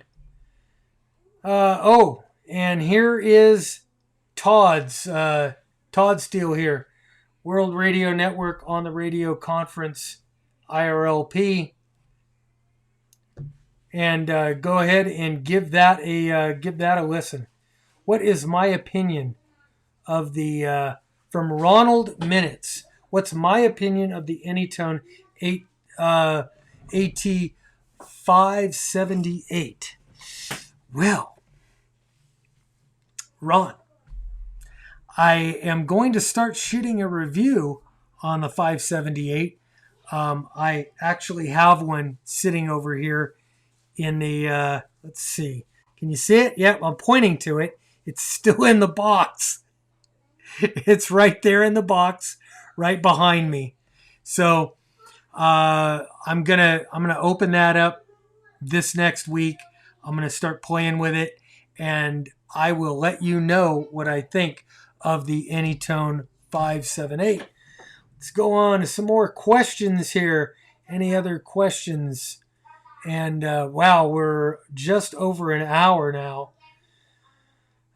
And here is Todd's Todd Steele here. World Radio Network on the radio conference IRLP. And go ahead and give that a listen. What is my opinion of the from Ronald Minutes? What's my opinion of the Anytone AT578? Well, Ron, I am going to start shooting a review on the 578. I actually have one sitting over here in the, let's see. Can you see it? Yep, I'm pointing to it. It's still in the box. It's right there in the box, right behind me. So I'm gonna open that up this next week. I'm gonna start playing with it, and I will let you know what I think of the Anytone 578. Let's go on to some more questions here. Any other questions? And wow, we're just over an hour now.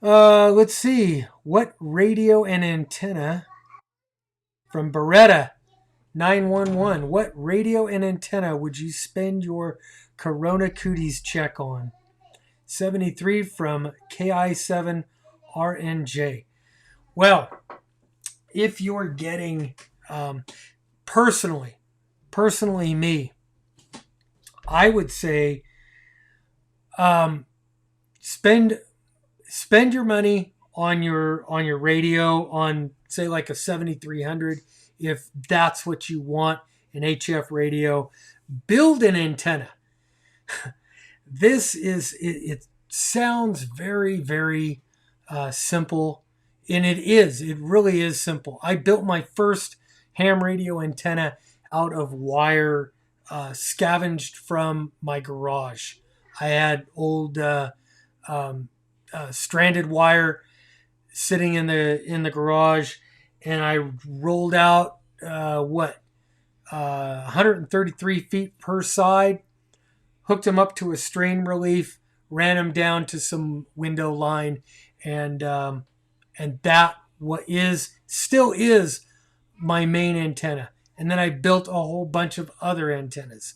Let's see. What radio and antenna from Beretta 911? What radio and antenna would you spend your Corona Cooties check on? 73 from KI7RNJ. Well, if you're getting personally me, I would say spend your money on your radio, on say like a 7300 if that's what you want, an HF radio. build an antenna. This is, it sounds very, very simple, and it is. It really is simple. I built my first ham radio antenna out of wire scavenged from my garage. I had old stranded wire sitting in the garage, and I rolled out 133 feet per side, hooked them up to a strain relief, ran them down to some window line, and that still is my main antenna. And then I built a whole bunch of other antennas.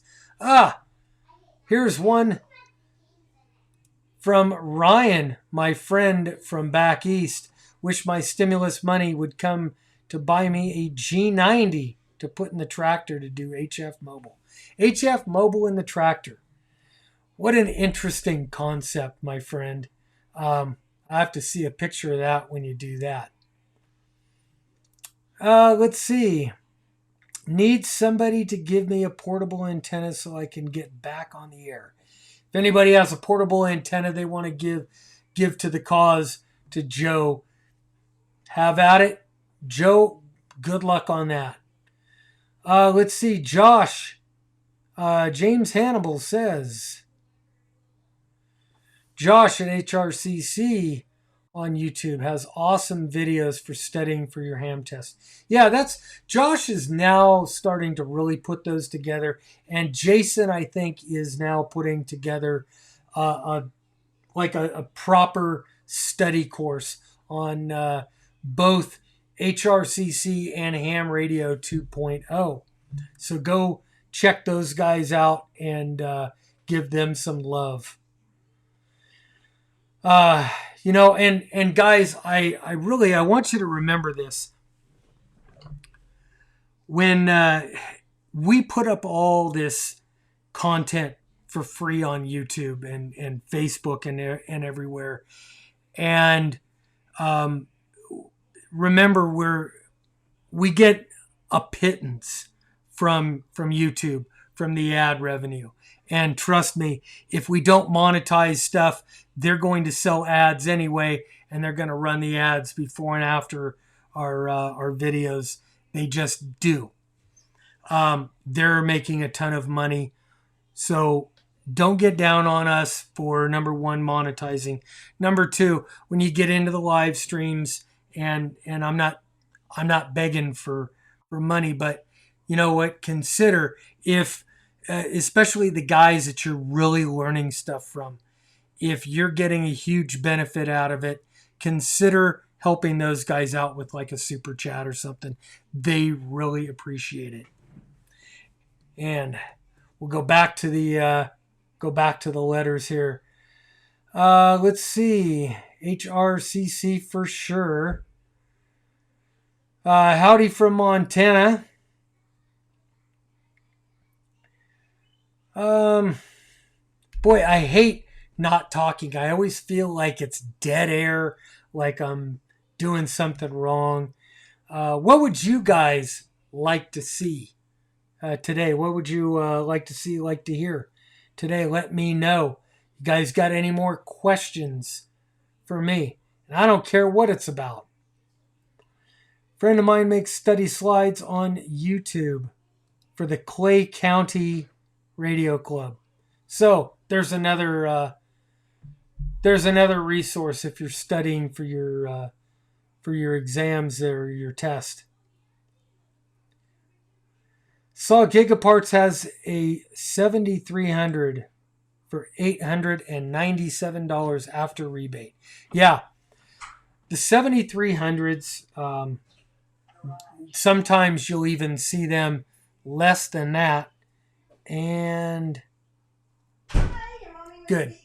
Here's one from Ryan, my friend from back east. Wish my stimulus money would come to buy me a G90 to put in the tractor to do HF mobile. HF mobile in the tractor. What an interesting concept, my friend. I have to see a picture of that when you do that. Let's see. Need somebody to give me a portable antenna so I can get back on the air. If anybody has a portable antenna they want to give to the cause, to Joe, have at it. Joe, good luck on that. Let's see. Josh, James Hannibal says, Josh at HRCC on YouTube has awesome videos for studying for your ham test. Yeah, Josh is now starting to really put those together, and Jason, I think, is now putting together a proper study course on both HRCC and Ham Radio 2.0. So go check those guys out and give them some love. And guys, I want you to remember this. When we put up all this content for free on YouTube and Facebook and everywhere, and remember we get a pittance from YouTube, from the ad revenue. And trust me, if we don't monetize stuff, they're going to sell ads anyway, and they're going to run the ads before and after our videos. They just do. They're making a ton of money. So don't get down on us for, number one, monetizing. Number two, when you get into the live streams, and I'm not begging for money, but you know what? Consider if, especially the guys that you're really learning stuff from, if you're getting a huge benefit out of it, consider helping those guys out with like a super chat or something. They really appreciate it. And we'll go back to the letters here. Let's see. HRCC for sure. Howdy from Montana. Boy, I hate not talking. I always feel like it's dead air, like I'm doing something wrong. What would you guys like to see today? What would you like to see, like to hear today? Let me know. You guys got any more questions for me? And I don't care what it's about. A friend of mine makes study slides on YouTube for the Clay County Radio Club. So there's another resource if you're studying for your exams or your test. Saw Gigaparts has a 7300 for $897 after rebate. Yeah, the 7300s. Sometimes you'll even see them less than that. And good.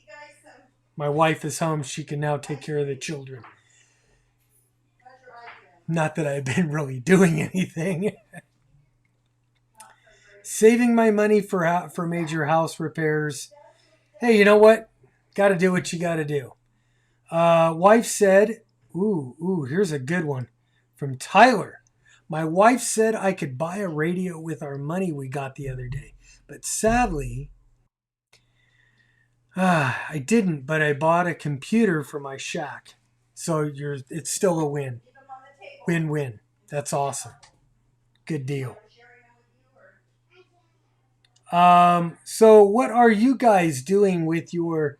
My wife is home. She can now take care of the children. Not that I've been really doing anything. Saving my money for major house repairs. Hey, you know what? Got to do what you got to do. Wife said, ooh, here's a good one from Tyler. My wife said I could buy a radio with our money we got the other day, but sadly, I didn't. But I bought a computer for my shack, so it's still a win, win-win. That's awesome. Good deal. So what are you guys doing with your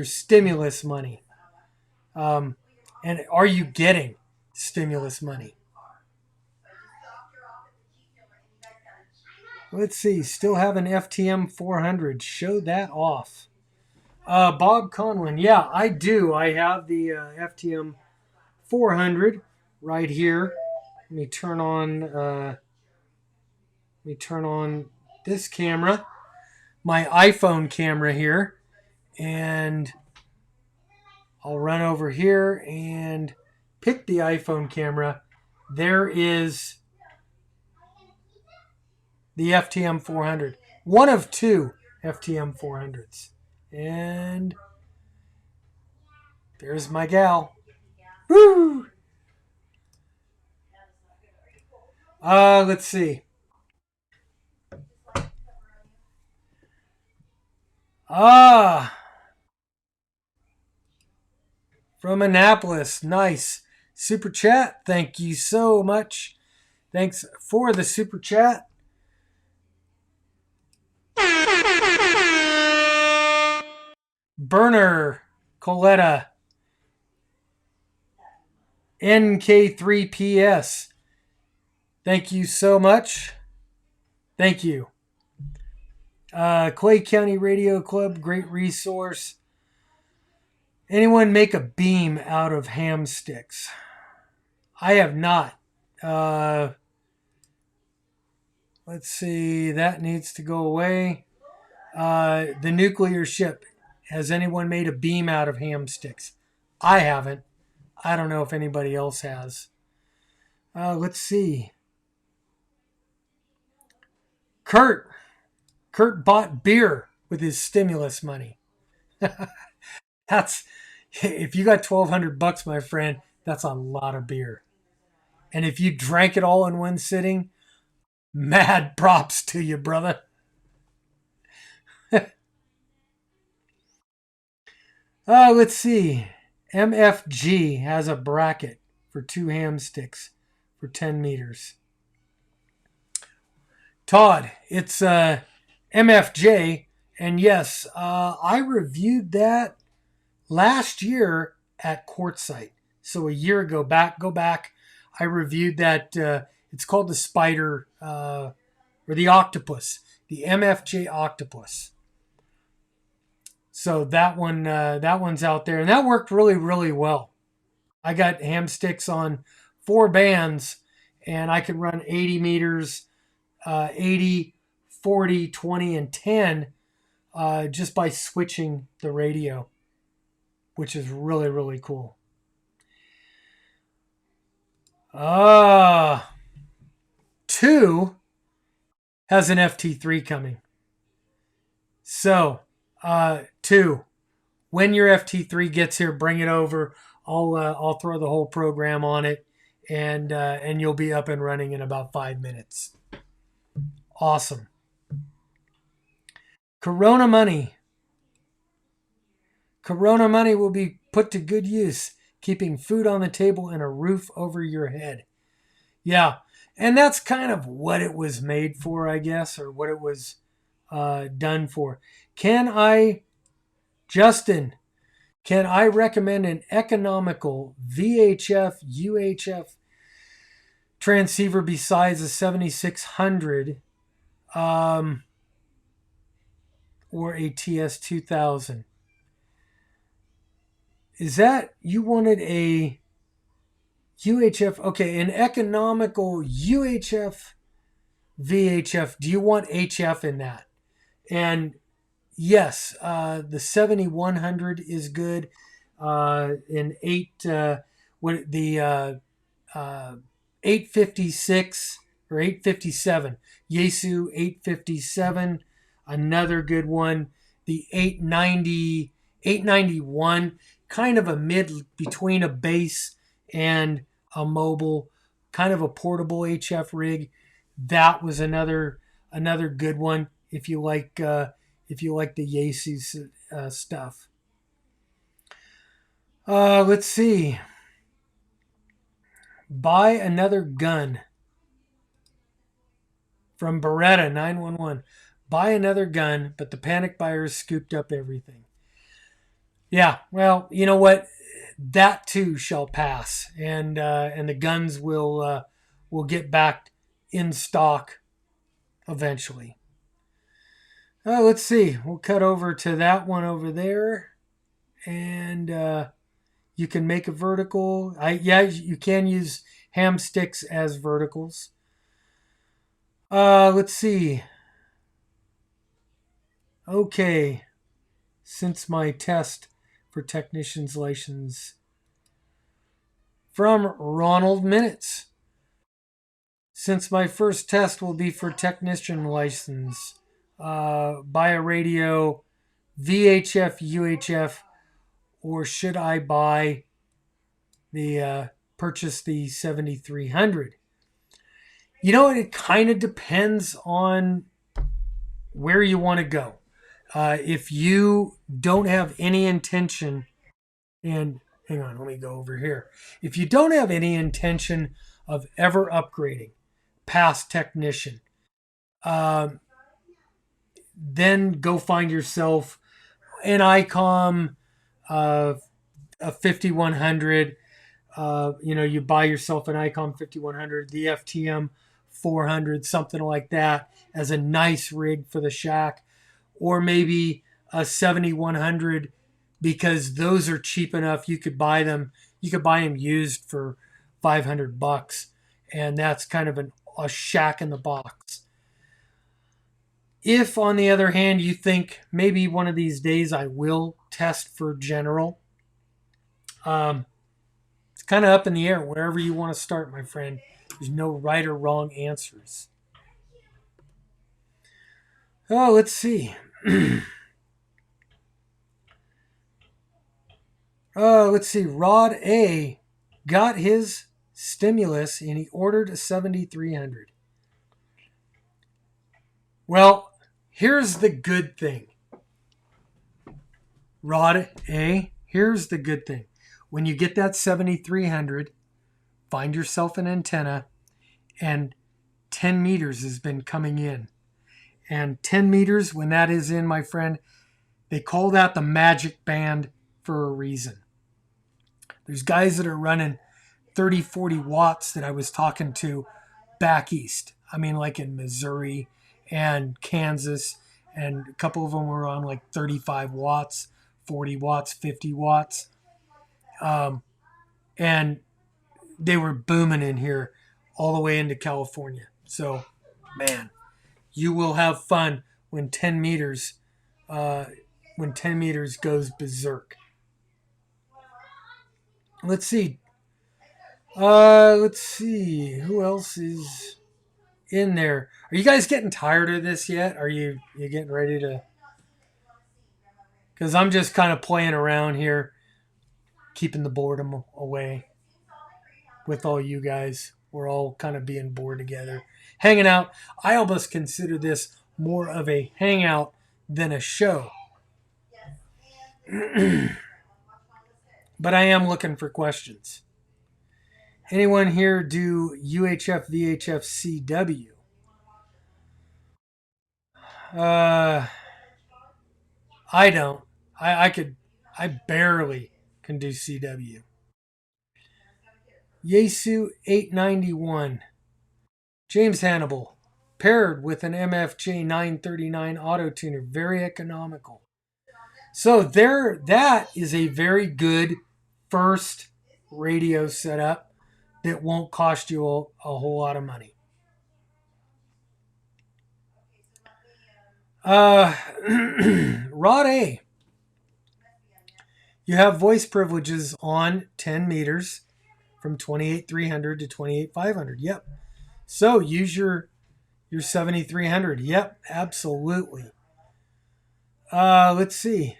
stimulus money? And are you getting stimulus money? Let's see. Still have an FTM 400. Show that off. Bob Conlon. Yeah, I do. I have the FTM 400 right here. Let me turn on this camera, my iPhone camera here, and I'll run over here and pick the iPhone camera. There is the FTM 400, one of two FTM 400s, and there's my gal. Woo! Let's see. From Annapolis. Nice. Super chat. Thank you so much. Thanks for the super chat. Burner. Coletta. NK3PS. Thank you so much. Thank you. Clay County Radio Club, great resource. Anyone make a beam out of ham sticks? I have not. Let's see. That needs to go away. The nuclear ship. Has anyone made a beam out of ham sticks? I haven't. I don't know if anybody else has. Let's see. Kurt bought beer with his stimulus money. That's, if you got $1,200, my friend, that's a lot of beer. And if you drank it all in one sitting, mad props to you, brother. Let's see. MFG has a bracket for 2 ham sticks for 10 meters. Todd, it's MFJ, and yes, I reviewed that last year at Quartzsite. So a year ago, go back, I reviewed that. It's called the Spider, or the Octopus, the MFJ Octopus. So that one's out there, and that worked really, really well. I got ham sticks on 4 bands, and I could run 80 meters, 80, 40, 20, and 10 just by switching the radio, which is really, really cool. 2 has an FT3 coming. So, 2, when your FT3 gets here, bring it over. I'll throw the whole program on it, and you'll be up and running in about 5 minutes. Awesome. Corona money. Corona money will be put to good use, keeping food on the table and a roof over your head. Yeah, and that's kind of what it was made for, I guess, or what it was done for. Justin, can I recommend an economical VHF, UHF transceiver besides the 7600 or a TS2000? Is that, you wanted a UHF? Okay, an economical UHF, VHF. Do you want HF in that? And yes, the 7100 is good. In 856 or 857, Yaesu 857, another good one. The 891, kind of a mid between a base and a mobile. kind of a portable HF rig. That was another good one if you like the Yaesu stuff. Let's see. Buy another gun from Beretta 911. Buy another gun, but the panic buyers scooped up everything. Yeah, well, you know what? That too shall pass, and the guns will get back in stock eventually. Let's see. We'll cut over to that one over there, and you can make a vertical. You can use ham sticks as verticals. Let's see. Okay, since my test for technician's license from Ronald Minutes. Since my first test will be for technician license, buy a radio, VHF, UHF, or should I purchase the 7300? You know, it kind of depends on where you want to go. If you don't have any intention, and hang on, let me go over here. If you don't have any intention of ever upgrading past technician, then go find yourself an ICOM, a 5100. You buy yourself an ICOM 5100, the FTM 400, something like that, as a nice rig for the shack, or maybe a 7100, because those are cheap enough. You could buy them used for $500, and that's kind of a shack in the box. If, on the other hand, you think maybe one of these days I will test for general, it's kind of up in the air. Wherever you want to start, my friend. There's no right or wrong answers. Oh, let's see. Let's see. Rod A got his stimulus and he ordered a 7300. Well, here's the good thing. Rod A, here's the good thing. When you get that 7300, find yourself an antenna, and 10 meters has been coming in. And 10 meters, when that is in, my friend, they call that the magic band for a reason. There's guys that are running 30, 40 watts that I was talking to back east. I mean, like in Missouri and Kansas, and a couple of them were on like 35 watts, 40 watts, 50 watts. And they were booming in here all the way into California. So, man, you will have fun when 10 meters goes berserk. Let's see. Who else is in there? Are you guys getting tired of this yet? Are you getting ready to? Because I'm just kind of playing around here, keeping the boredom away with all you guys. We're all kind of being bored together, hanging out. I almost consider this more of a hangout than a show. But I am looking for questions. Anyone here do UHF, VHF, CW? I don't. I barely can do CW. Yaesu 891. James Hannibal. Paired with an MFJ 939 auto tuner. Very economical. So that is a very good first radio setup that won't cost you a whole lot of money. Rod A. You have voice privileges on 10 meters from 28,300 to 28,500. Yep. So use your 7,300. Yep, absolutely. Let's see.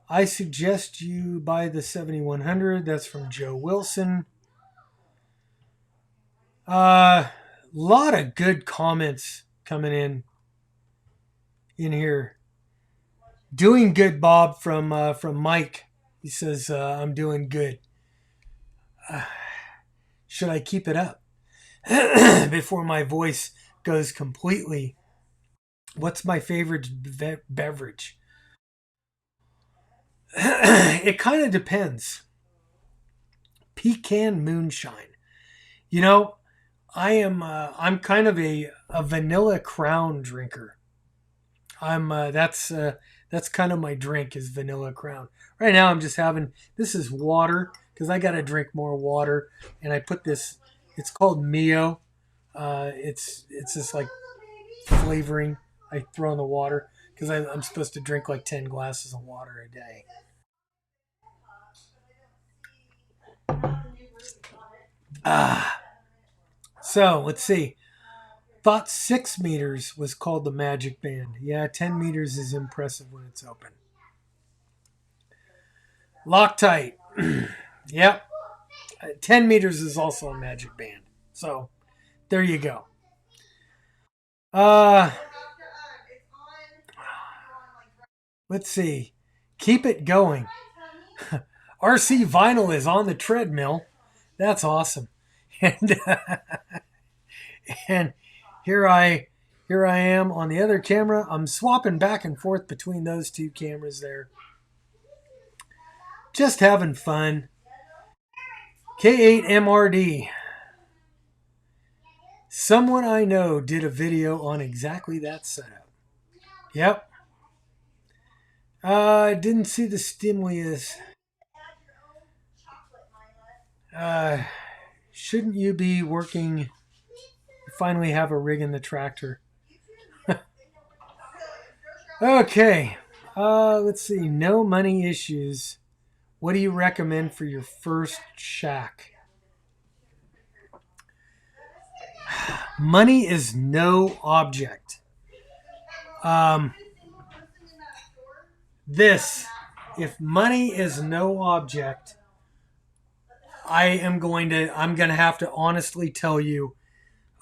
I suggest you buy the 7,100. That's from Joe Wilson. Lot of good comments coming in here. Doing good, Bob, from Mike. He says I'm doing good. Should I keep it up before my voice goes completely? What's my favorite beverage? It kind of depends. Pecan moonshine. You know, I'm kind of a vanilla Crown drinker. That's kind of my drink is vanilla Crown. Right now I'm just having this is water because I got to drink more water, and I put this. It's called Mio. It's just like flavoring I throw in the water because I'm supposed to drink like 10 glasses of water a day. So let's see. Thought 6 meters was called the magic band. Yeah, 10 meters is impressive when it's open. Loctite. Yep. 10 meters is also a magic band. So there you go. Let's see. Keep it going. RC Vinyl is on the treadmill. That's awesome. And here I am on the other camera. I'm swapping back and forth between those two cameras there. Just having fun. K8MRD. Someone I know did a video on exactly that setup. Yep. Didn't see the stimulus. Shouldn't you be working? Finally have a rig in the tractor. Okay. Let's see. No money issues. What do you recommend for your first shack? Money is no object. If money is no object, I'm going to have to honestly tell you,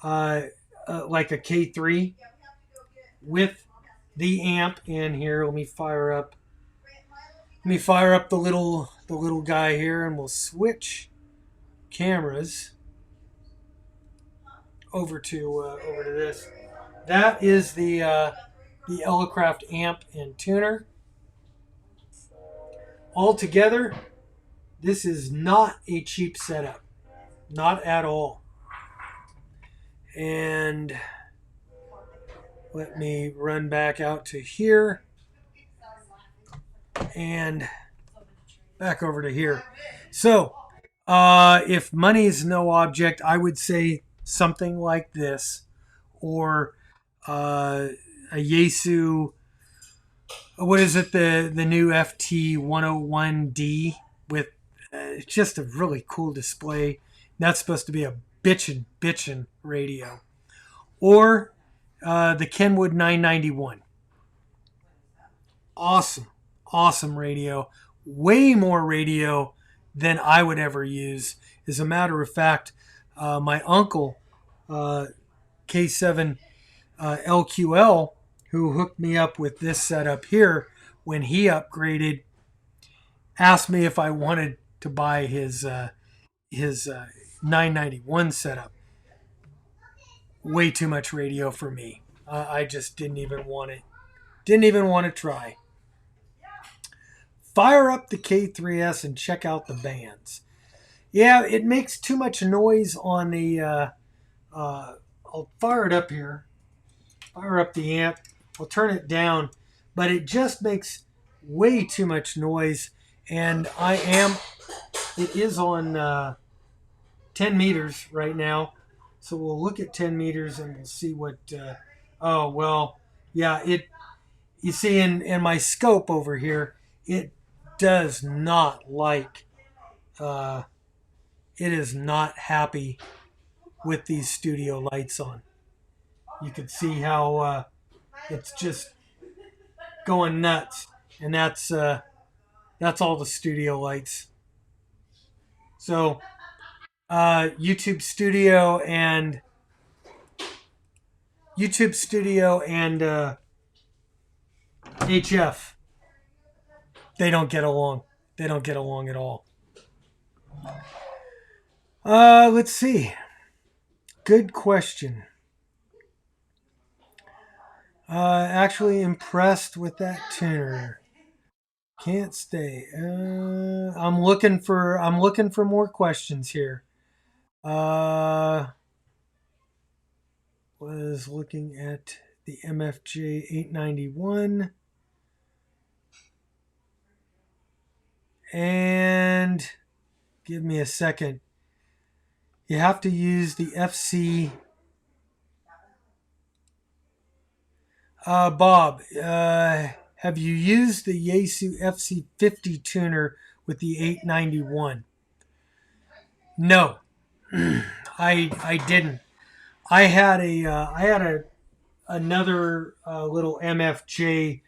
like a K3 with the amp in here. Let me fire up the little guy here, and we'll switch cameras over to this. That is the Elecraft amp and tuner. Altogether, this is not a cheap setup, not at all. And let me run back out to here and back over to here. So, if money is no object, I would say something like this, or a Yaesu. What is it? The new FT101D with just a really cool display. That's supposed to be a bitchin' radio, or the Kenwood 991. Awesome radio. Way more radio than I would ever use. As a matter of fact, my uncle, K7 LQL, who hooked me up with this setup here, when he upgraded, asked me if I wanted to buy his 991 setup. Way too much radio for me. I just didn't even want it. Didn't even want to try. Fire up the K3S and check out the bands. Yeah, it makes too much noise on the... I'll fire it up here. Fire up the amp. I'll turn it down. But it just makes way too much noise. And it is on 10 meters right now. So we'll look at 10 meters and we'll see what... oh, well, yeah, you see in my scope over here, it does not like... it is not happy with these studio lights on. You can see how it's just going nuts. And that's all the studio lights. So YouTube Studio and HF. They don't get along. They don't get along at all. Let's see. Good question. Actually impressed with that tuner. Can't stay. I'm looking for more questions here. Was looking at the MFJ 891. And give me a second. You have to use the FC. Bob, have you used the Yaesu FC50 tuner with the 891? No, I didn't. I had another little MFJ,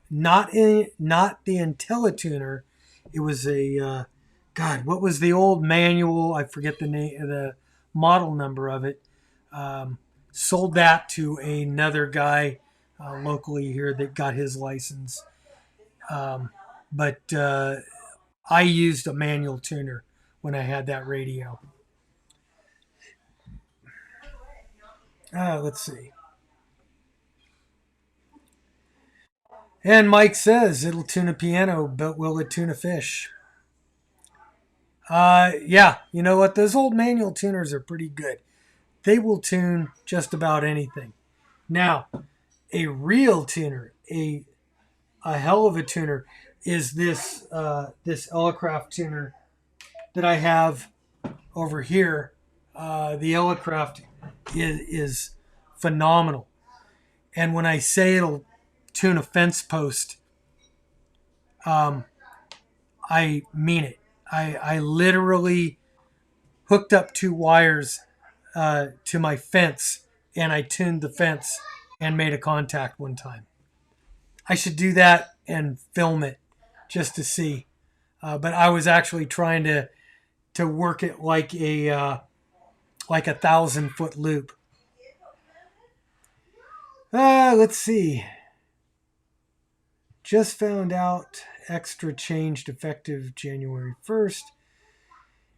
not the IntelliTuner. It was a God. What was the old manual? I forget the name, the model number of it. Sold that to another guy locally here that got his license. But I used a manual tuner when I had that radio. Let's see. And Mike says it'll tune a piano, but will it tune a fish? Yeah, you know what? Those old manual tuners are pretty good. They will tune just about anything. Now, a real tuner, a hell of a tuner, is this Elecraft tuner that I have over here. The Elecraft is phenomenal. And when I say it'll tune a fence post, I mean it. I literally hooked up 2 wires to my fence, and I tuned the fence and made a contact one time. I should do that and film it just to see. But I was actually trying to work it like a 1,000-foot loop. Let's see. Just found out extra changed effective January 1st.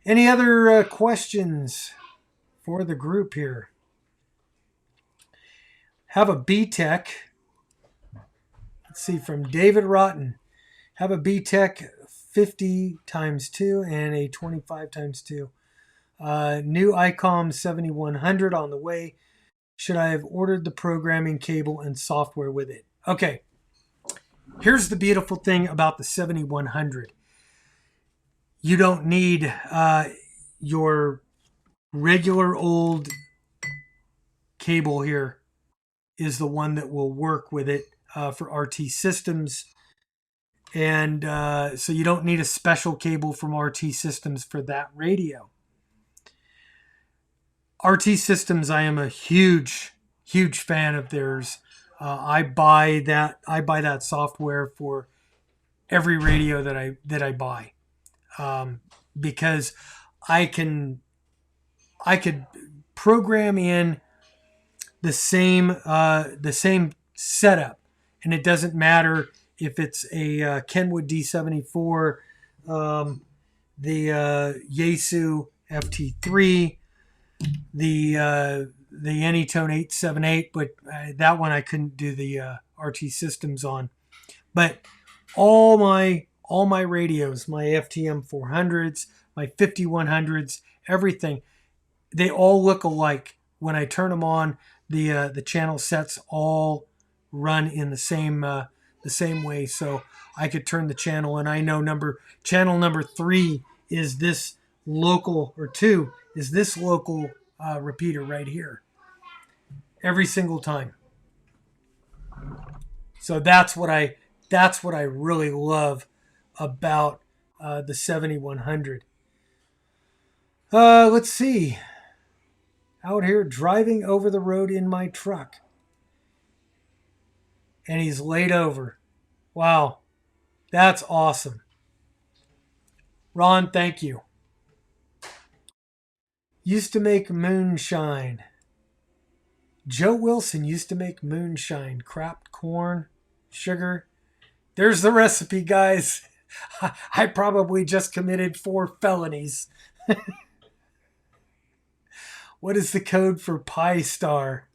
Any other questions for the group here? Have a BTEC. Let's see, from David Rotten. Have a BTEC 50 times 2 and a 25 times 2. New ICOM 7100 on the way. Should I have ordered the programming cable and software with it? Okay. Here's the beautiful thing about the 7100. You don't need your regular old cable here is the one that will work with it for RT Systems. And so you don't need a special cable from RT Systems for that radio. RT Systems, I am a huge fan of theirs. I buy that software for every radio that I buy, because I could program in the same setup, and it doesn't matter if it's a Kenwood D74, the Yaesu FT3, the Anytone 878, but that one I couldn't do the RT Systems on. But all my radios, my FTM 400s, my 5100s, everything, they all look alike. When I turn them on, the channel sets all run in the same way. So I could turn the channel, and I know channel number 3 is this local, or 2 is this local repeater right here. Every single time. So that's what I really love about the 7100. Let's see. Out here driving over the road in my truck. And he's laid over. Wow. That's awesome. Ron, thank you. Used to make moonshine. Joe Wilson used to make moonshine. Cracked corn, sugar. There's the recipe, guys. I probably just committed 4 felonies. What is the code for Pi Star?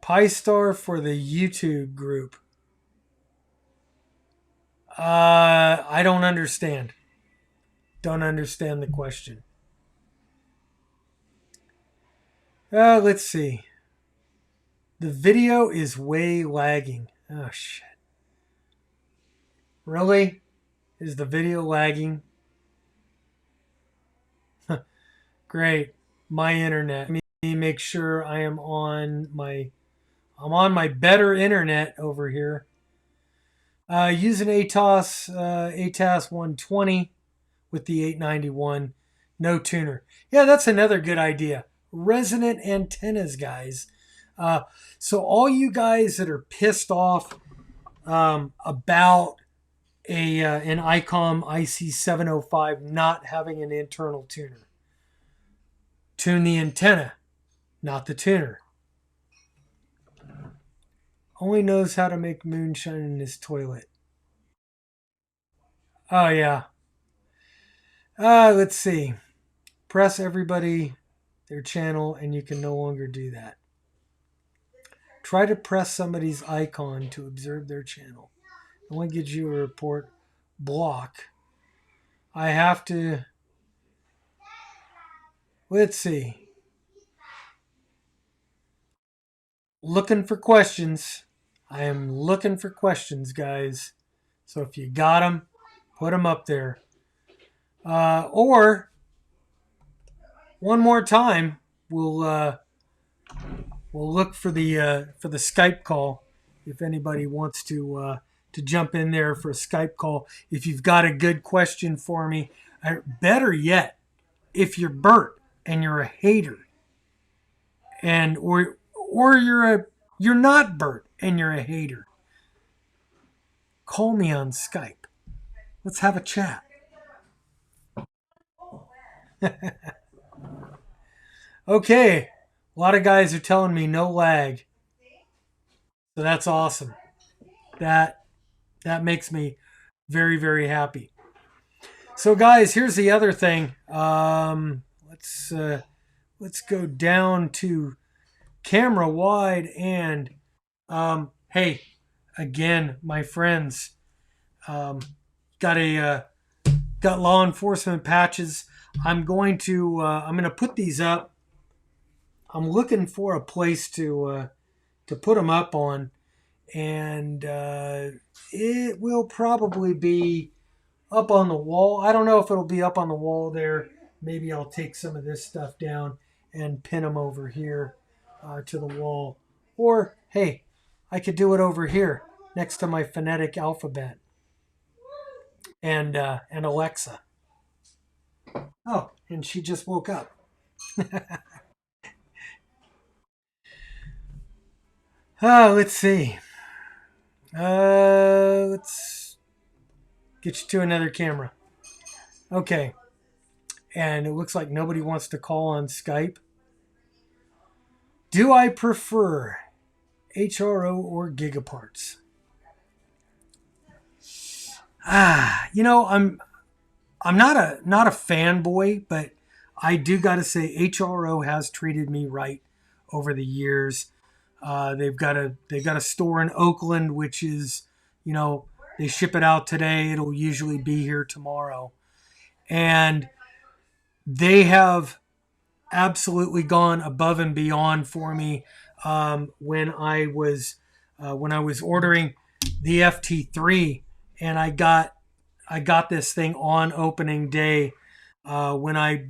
Pi Star for the YouTube group. I don't understand. Don't understand the question. Let's see. The video is way lagging. Oh, shit. Really? Is the video lagging? Great. My internet. Let me make sure I am on my... I'm on my better internet over here. Using ATOS 120 with the 891. No tuner. Yeah, that's another good idea. Resonant antennas, guys. So all you guys that are pissed off about an ICOM IC705 not having an internal tuner, tune the antenna, not the tuner. Only knows how to make moonshine in his toilet. Oh, yeah. Let's see. Press everybody their channel and you can no longer do that. Try to press somebody's icon to observe their channel. It only gives you a report block. I have to... Let's see. Looking for questions. I am looking for questions, guys. So if you got them, put them up there. Or one more time, we'll look for the Skype call if anybody wants to jump in there for a Skype call. If you've got a good question for me, better yet, if you're Bert and you're a hater, and or you're not Bert and you're a hater, call me on Skype. Let's have a chat. Okay, a lot of guys are telling me no lag, so that's awesome. That makes me very, very happy. So guys, here's the other thing. Let's go down to camera wide and hey, again, my friends, got law enforcement patches. I'm going to put these up. I'm looking for a place to put them up on, and it will probably be up on the wall. I don't know if it'll be up on the wall there. Maybe I'll take some of this stuff down and pin them over here to the wall. Or, hey, I could do it over here next to my phonetic alphabet and Alexa. Oh, and she just woke up. Let's see. Let's get you to another camera. Okay. And it looks like nobody wants to call on Skype. Do I prefer HRO or gigaparts? I'm not a fanboy, but I do got to say HRO has treated me right over the years. They've got a store in Oakland, which is, they ship it out today. It'll usually be here tomorrow. And they have absolutely gone above and beyond for me when I was ordering the FT3, and I got this thing on opening day when I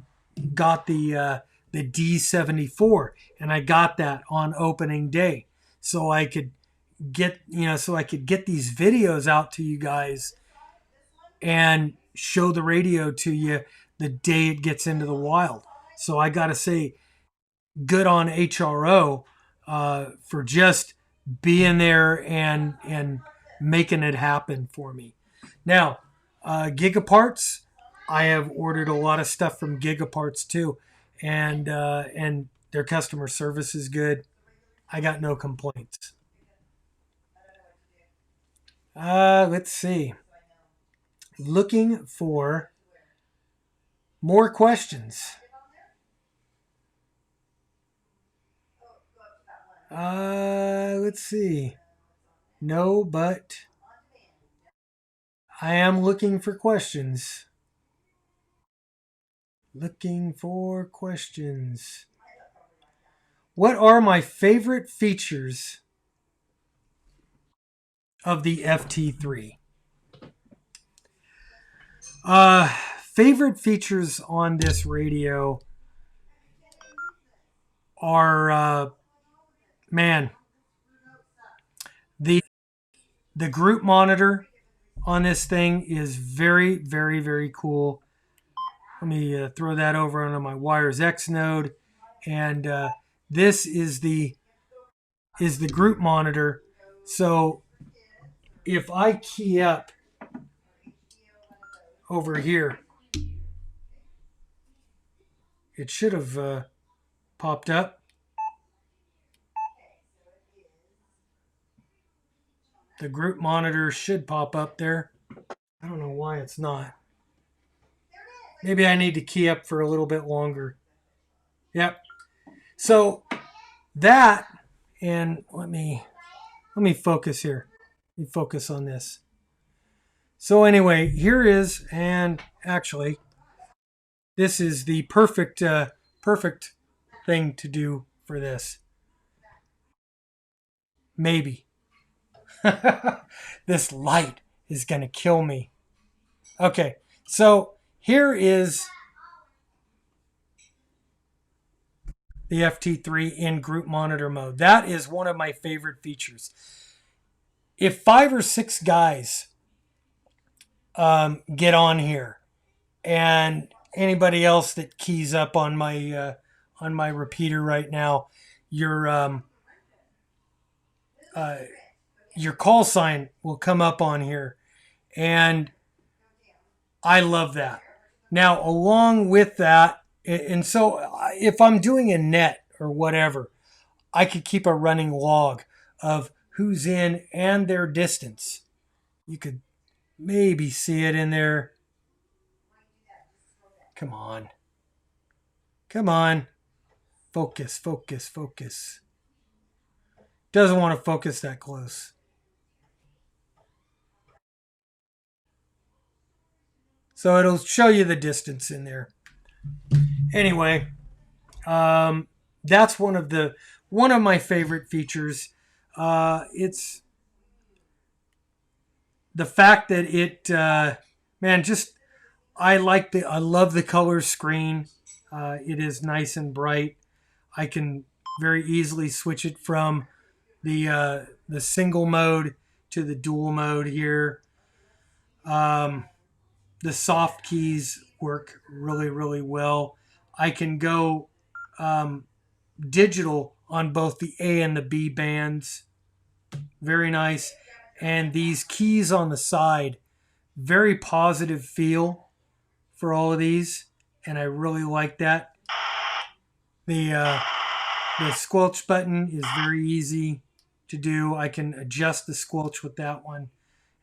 got the D74, and I got that on opening day, so I could get these videos out to you guys and show the radio to you the day it gets into the wild. So I got to say, good on HRO for just being there and making it happen for me. Now, gigaparts, I have ordered a lot of stuff from Gigaparts too, and their customer service is good. I got no complaints. Let's see. Looking for more questions. Let's see. No, but I am looking for questions. Looking for questions. What are my favorite features of the FT3? Favorite features on this radio are, man, the group monitor on this thing is very, very, very cool. Let me throw that over onto my Wires X node, and this is the group monitor. So if I key up over here, it should have popped up. The group monitor should pop up there. I don't know why it's not. Maybe I need to key up for a little bit longer. Yep. So that, and let me focus here. Let me focus on this. So anyway, here is, and actually, this is the perfect thing to do for this. Maybe. This light is going to kill me. Okay, so here is the FT3 in group monitor mode. That is one of my favorite features. If 5 or 6 guys get on here, and anybody else that keys up on my repeater right now, your call sign will come up on here, and I love that. Now, along with that, and so if I'm doing a net or whatever, I could keep a running log of who's in and their distance. You could maybe see it in there. Come on. Come on. Focus, focus, focus. Doesn't want to focus that close. So it'll show you the distance in there. Anyway, that's one of my favorite features. It's the fact that it, I love the color screen. It is nice and bright. I can very easily switch it from the single mode to the dual mode here. The soft keys work really, really well. I can go digital on both the A and the B bands. Very nice. And these keys on the side, very positive feel for all of these. And I really like that. The squelch button is very easy to do. I can adjust the squelch with that one,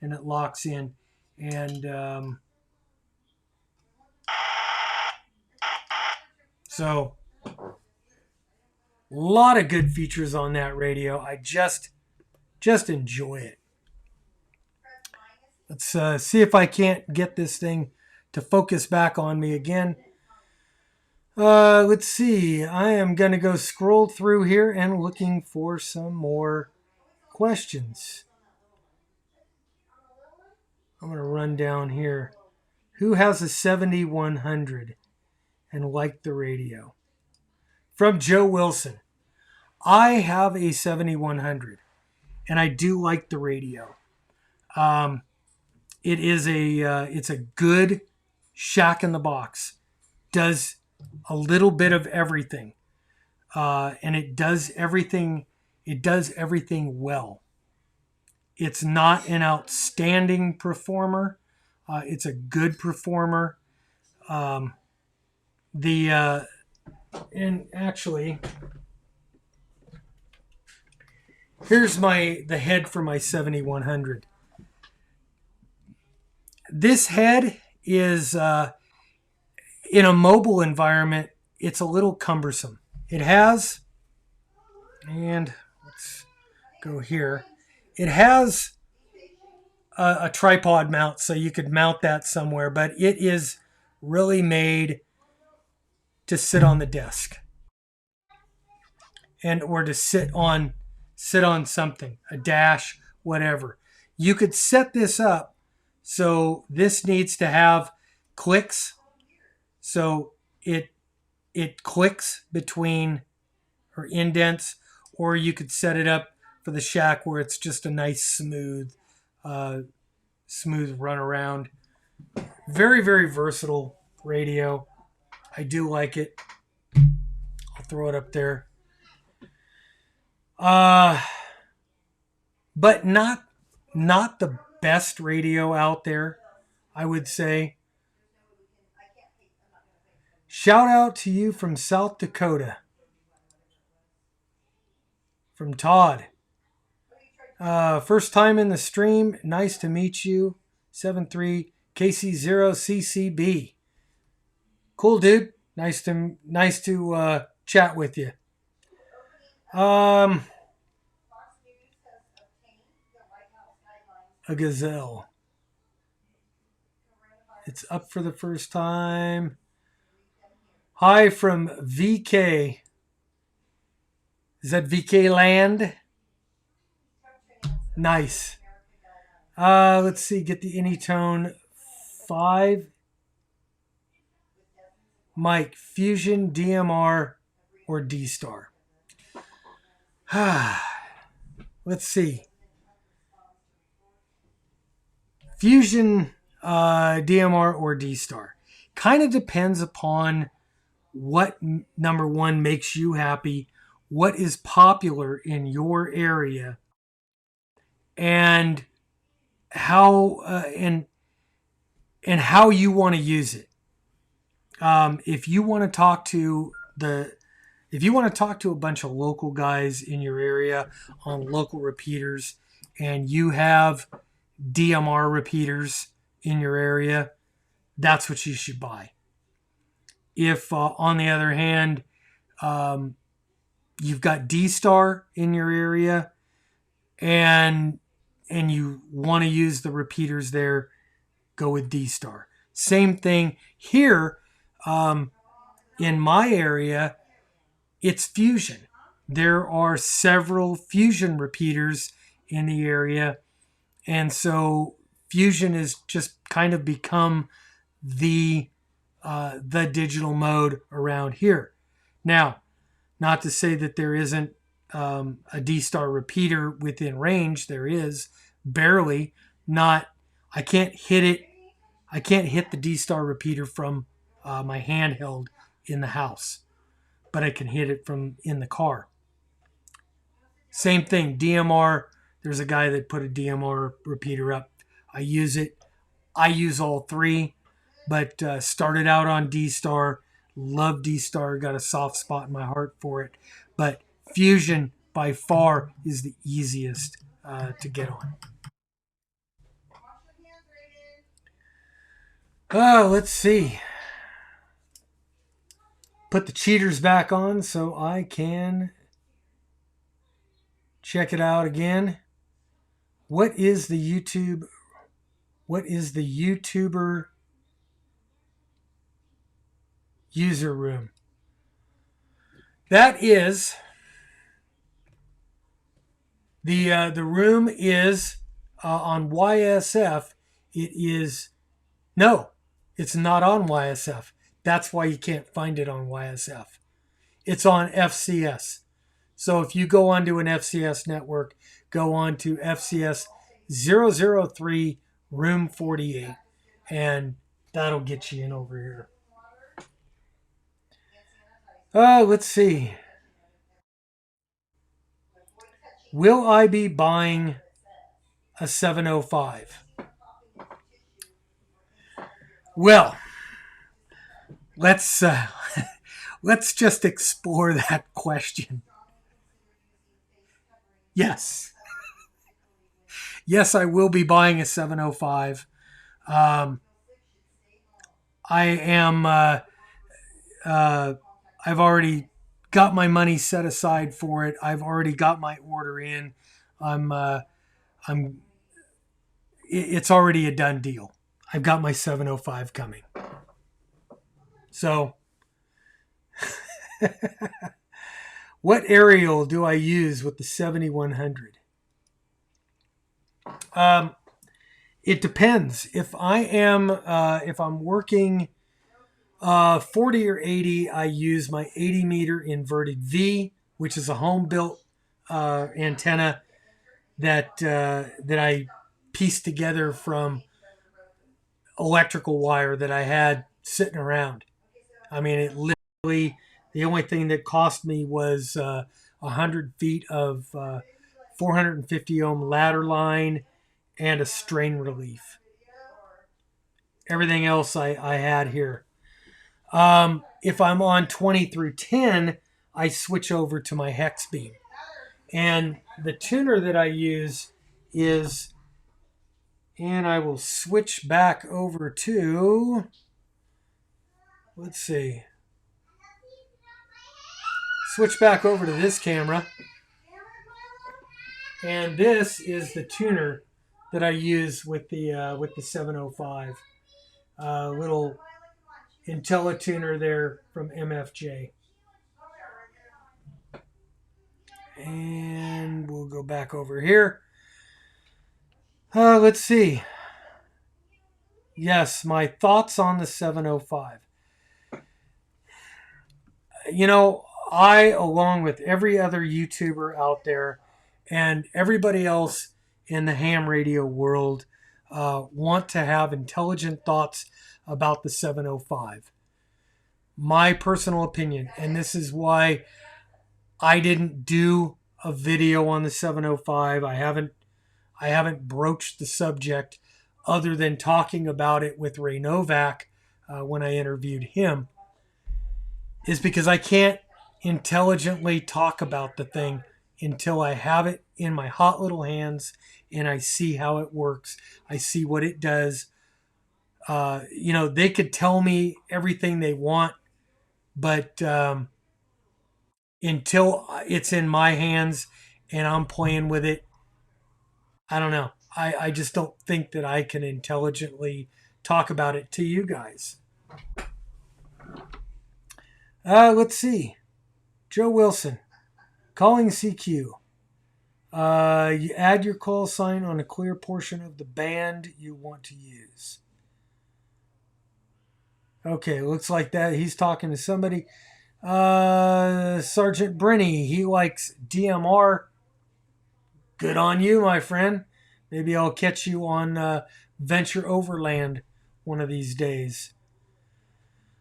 and it locks in. And so, a lot of good features on that radio. I just enjoy it. Let's see if I can't get this thing to focus back on me again. Let's see. I am going to go scroll through here and looking for some more questions. I'm going to run down here. Who has a 7100 and liked the radio? From Joe Wilson. I have a 7100 and I do like the radio. It is it's a good shack in the box. Does a little bit of everything, and it does everything. It does everything well. It's not an outstanding performer. It's a good performer. And actually, here's the head for my 7100. This head is in a mobile environment, it's a little cumbersome. It has, and let's go here. It has a tripod mount, so you could mount that somewhere, but it is really made to sit on the desk and or to sit on something, a dash, whatever. You could set this up so this needs to have clicks, so it clicks between or indents, or you could set it up for the shack where it's just a nice smooth run around. Very, very versatile radio. I do like it. I'll throw it up there. But not the best radio out there, I would say. Shout out to you from South Dakota. From Todd. First time in the stream. Nice to meet you. 73 KC0CCB. Cool, dude. Nice to chat with you. A gazelle. It's up for the first time. Hi from VK. Is that VK land? Nice. Let's see. Get the Anytone 5. Mike, Fusion, DMR, or D-Star? Let's see. Fusion, DMR, or D-Star. Kind of depends upon what, number one, makes you happy, what is popular in your area, and how and how you want to use it. If you want to talk to a bunch of local guys in your area on local repeaters, and you have DMR repeaters in your area, that's what you should buy. If, on the other hand, you've got D-Star in your area and you want to use the repeaters there, go with D-Star. Same thing here. In my area, it's Fusion. There are several Fusion repeaters in the area, and so Fusion has just kind of become the digital mode around here. Now, not to say that there isn't a D-Star repeater within range. There is, barely. Not, I can't hit it. I can't hit the D-Star repeater from my handheld in the house, but I can hit it from in the car. Same thing, DMR. There's a guy that put a DMR repeater up. I use it. I use all three, but started out on D-Star. Love D-Star. Got a soft spot in my heart for it. But Fusion, by far, is the easiest to get on. Let's see. Put the cheaters back on so I can check it out again. What is the YouTuber user room? That is the room is on YSF. It's not on YSF. That's why you can't find it on YSF. It's on FCS. So if you go onto an FCS network, go on to FCS 003 room 48, and that'll get you in over here. Let's see. Will I be buying a 705? Well, let's let's just explore that question. Yes. Yes, I will be buying a 705. I am. I've already got my money set aside for it. I've already got my order in. I'm. I'm. It's already a done deal. I've got my 705 coming. So, what aerial do I use with the 7100? It depends. If I'm working 40 or 80, I use my 80 meter inverted V, which is a home built antenna that I pieced together from electrical wire that I had sitting around. I mean, it literally, the only thing that cost me was 100 feet of 450 ohm ladder line and a strain relief. Everything else I had here. If I'm on 20 through 10, I switch over to my hex beam. And the tuner that I use is, and I will switch back over to, let's see, switch back over to this camera. And this is the tuner that I use with the 705. Little IntelliTuner there from MFJ. And we'll go back over here. Let's see. Yes, my thoughts on the 705. You know, I, along with every other YouTuber out there and everybody else in the ham radio world, want to have intelligent thoughts about the 705. My personal opinion, and this is why I didn't do a video on the 705. I haven't broached the subject other than talking about it with Ray Novak when I interviewed him, is because I can't intelligently talk about the thing until I have it in my hot little hands and I see how it works. I see what it does. They could tell me everything they want, but until it's in my hands and I'm playing with it, I don't know. I just don't think that I can intelligently talk about it to you guys. Let's see. Joe Wilson, calling CQ. You add your call sign on a clear portion of the band you want to use. Okay, looks like that he's talking to somebody. Sergeant Brenny, he likes DMR. Good on you, my friend. Maybe I'll catch you on Venture Overland one of these days.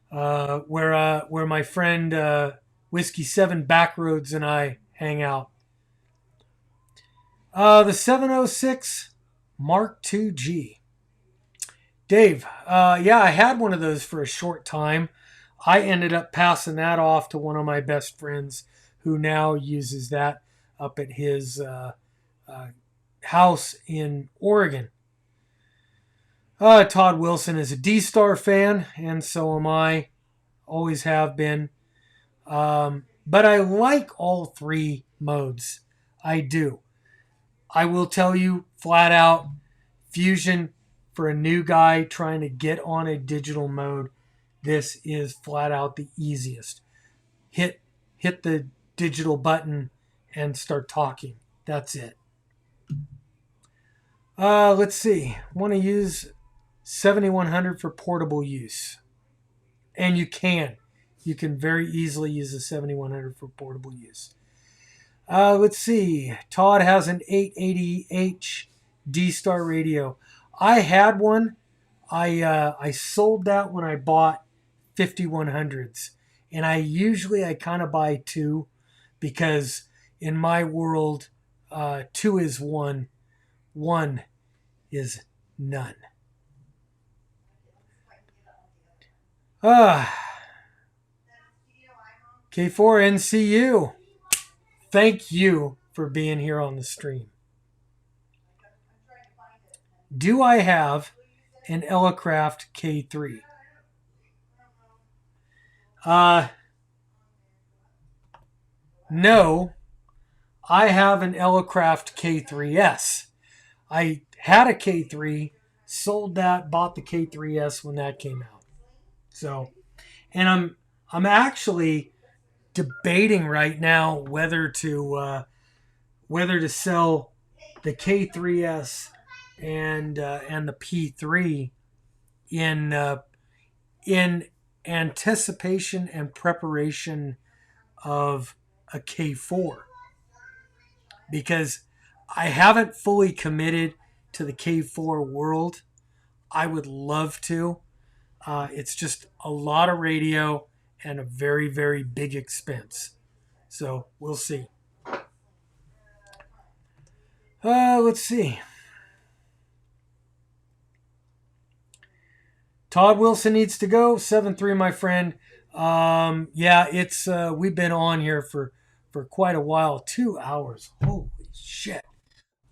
Where my friend Whiskey 7 Backroads and I hang out. The 706 Mark II-G. Dave, yeah, I had one of those for a short time. I ended up passing that off to one of my best friends who now uses that up at his house in Oregon. Todd Wilson is a D-Star fan, and so am I. Always have been. But I like all three modes. I do. I will tell you flat out, Fusion, for a new guy trying to get on a digital mode, this is flat out the easiest. Hit the digital button and start talking. That's it. Let's see. Want to use 7100 for portable use. And you can. You can very easily use a 7100 for portable use. Let's see. Todd has an 880H D-Star radio. I had one. I sold that when I bought 5100s. And I kind of buy two because in my world, two is one. One is none. K4NCU, thank you for being here on the stream. Do I have an Elecraft K3? No, I have an Elecraft K3S. I had a K3, sold that, bought the K3S when that came out. So, and I'm actually debating right now whether to sell the K3S and the P3 in anticipation and preparation of a K4, because I haven't fully committed to the K4 world. I would love to. It's just a lot of radio and a very, very big expense. So we'll see. Let's see. Todd Wilson needs to go. 7-3, my friend. Yeah, it's we've been on here for quite a while. 2 hours. Holy shit.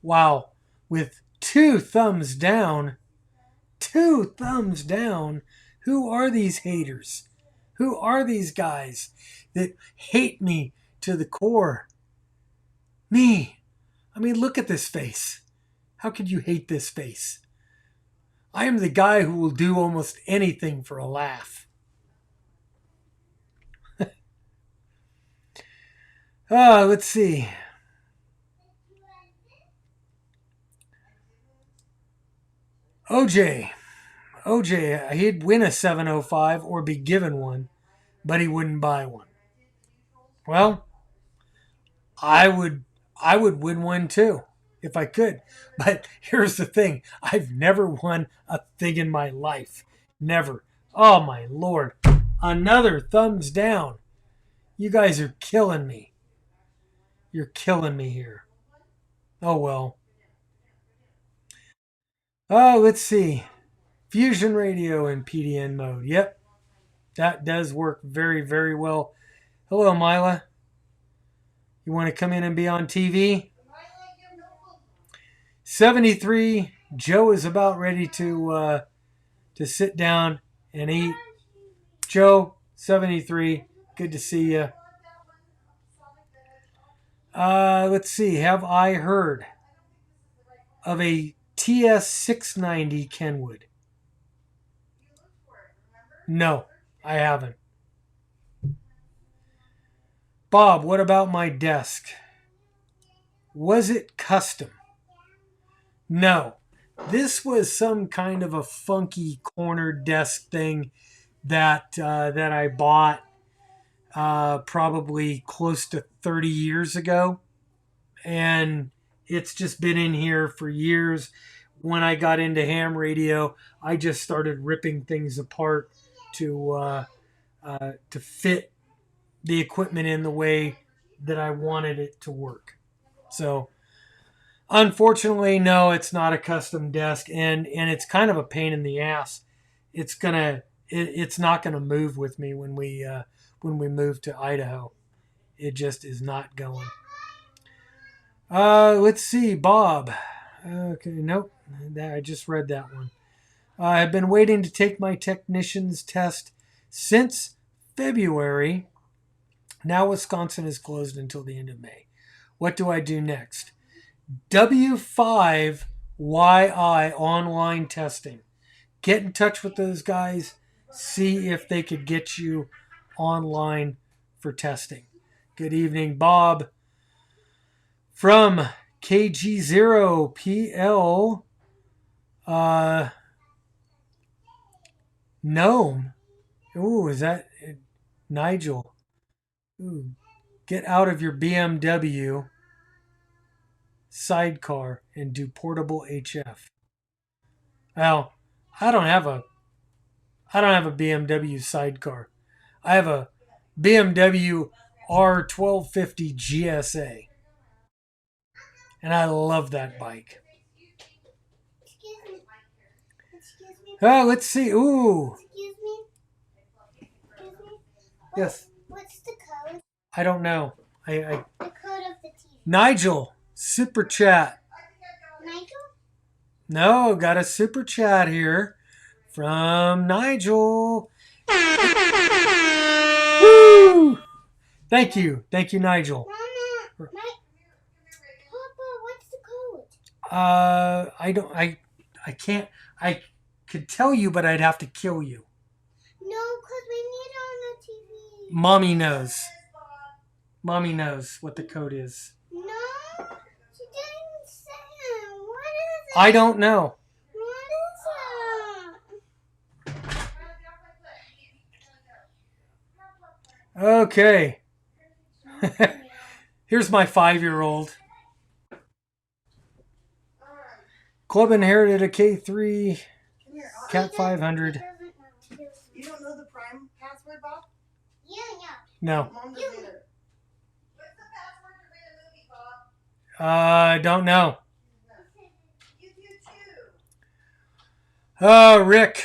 Wow. With 2 thumbs down. 2 thumbs down. Who are these haters? Who are these guys that hate me to the core? Me. I mean, look at this face. How could you hate this face? I am the guy who will do almost anything for a laugh. Let's see. OJ, he'd win a 705 or be given one, but he wouldn't buy one. Well, I would win one too if I could. But here's the thing. I've never won a thing in my life. Never. Oh my Lord. Another thumbs down. You guys are killing me. You're killing me here. Oh well. Oh, let's see. Fusion radio in PDN mode. Yep. That does work very, very well. Hello, Mila. You want to come in and be on TV? 73. Joe is about ready to sit down and eat. Joe, 73. Good to see you. Let's see. Have I heard of a TS690 Kenwood? No, I haven't. Bob, what about my desk? Was it custom? No. This was some kind of a funky corner desk thing that I bought probably close to 30 years ago. And it's just been in here for years. When I got into ham radio, I just started ripping things apart to fit the equipment in the way that I wanted it to work. So unfortunately, no, it's not a custom desk, and it's kind of a pain in the ass. It's not gonna move with me when we move to Idaho. It just is not going. Let's see, Bob. Okay, nope. I just read that one. I've been waiting to take my technician's test since February. Now Wisconsin is closed until the end of May. What do I do next? W5YI online testing. Get in touch with those guys. See if they could get you online for testing. Good evening, Bob. From KG0PL, Gnome. Ooh, is that Nigel? Ooh, get out of your BMW sidecar and do portable HF. Well, I don't have a BMW sidecar. I have a BMW R1250 GSA. And I love that bike. Oh, let's see. Ooh. Excuse me. Yes. What's the code? I don't know. The code of the TV. Nigel, super chat. Nigel? No, got a super chat here from Nigel. Woo! Thank you, Nigel. Mama, Papa, what's the code? I can't. I could tell you, but I'd have to kill you. No, because we need it on the TV. Mommy knows. Mommy knows what the code is. No, she didn't say it. What is it? I don't know. What is it? Okay. Here's my 5-year-old. Club inherited a K3 Cat 500. You don't know the Prime password, Bob? Yeah. No. Mom doesn't either. What's the password to rent a movie, Bob? Don't know. You too. Rick,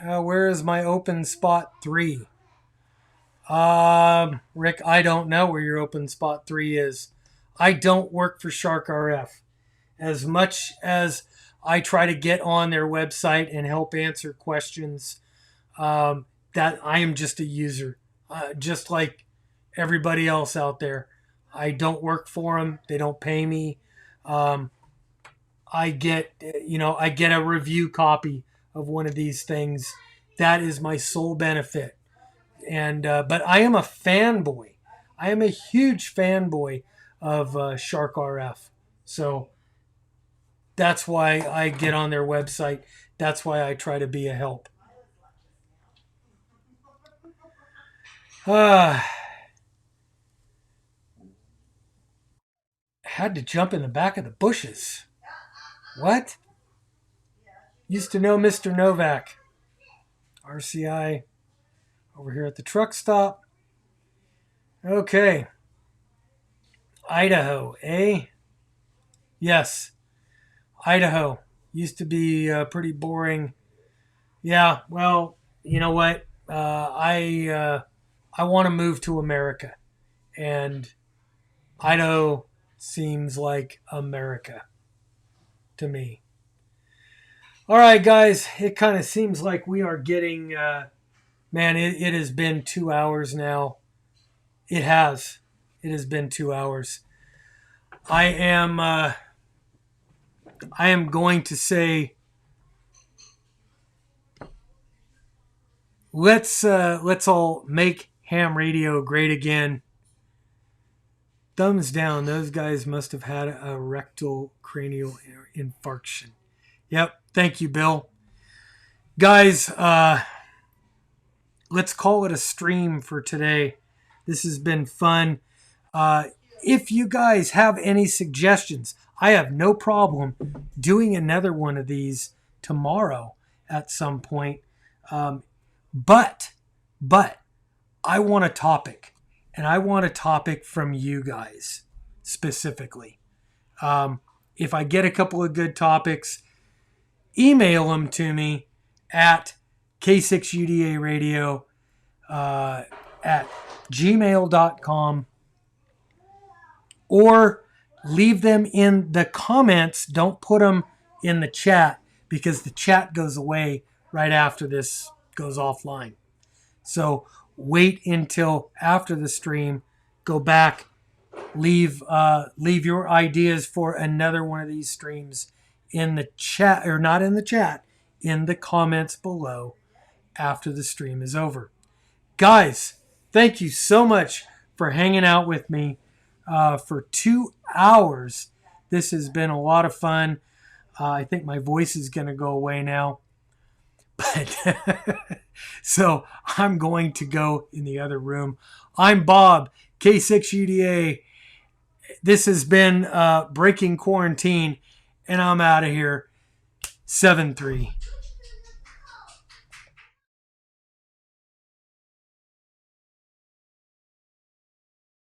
where is my open spot 3? Rick, I don't know where your open spot 3 is. I don't work for Shark RF. As much as I try to get on their website and help answer questions, that I am just a user, just like everybody else out there. I don't work for them. They don't pay me. I get a review copy of one of these things. That is my sole benefit. And but I am a fanboy. I am a huge fanboy of Shark RF. So that's why I get on their website. That's why I try to be a help. Had to jump in the back of the bushes. What? Used to know Mr. Novak. RCI over here at the truck stop. Okay. Idaho, eh? Yes. Idaho. Used to be pretty boring. Yeah, well, you know what? I want to move to America. And Idaho seems like America to me. All right, guys. It kind of seems like we are getting... man, it has been 2 hours now. It has. It has been 2 hours. I am going to say, let's all make ham radio great again. Thumbs down. Those guys must have had a rectal cranial infarction. Yep. Thank you, Bill. Guys, let's call it a stream for today. This has been fun. If you guys have any suggestions, I have no problem doing another one of these tomorrow at some point. But I want a topic, and I want a topic from you guys specifically. If I get a couple of good topics, email them to me at K6UDA at gmail.com, or leave them in the comments. Don't put them in the chat, because the chat goes away right after this goes offline. So wait until after the stream, go back, leave your ideas for another one of these streams in the chat, or not in the chat, in the comments below after the stream is over. Guys, thank you so much for hanging out with me for 2 hours. This has been a lot of fun. I think my voice is going to go away now. But so I'm going to go in the other room. I'm Bob, K6UDA. This has been Breaking Quarantine, and I'm out of here. 7-3.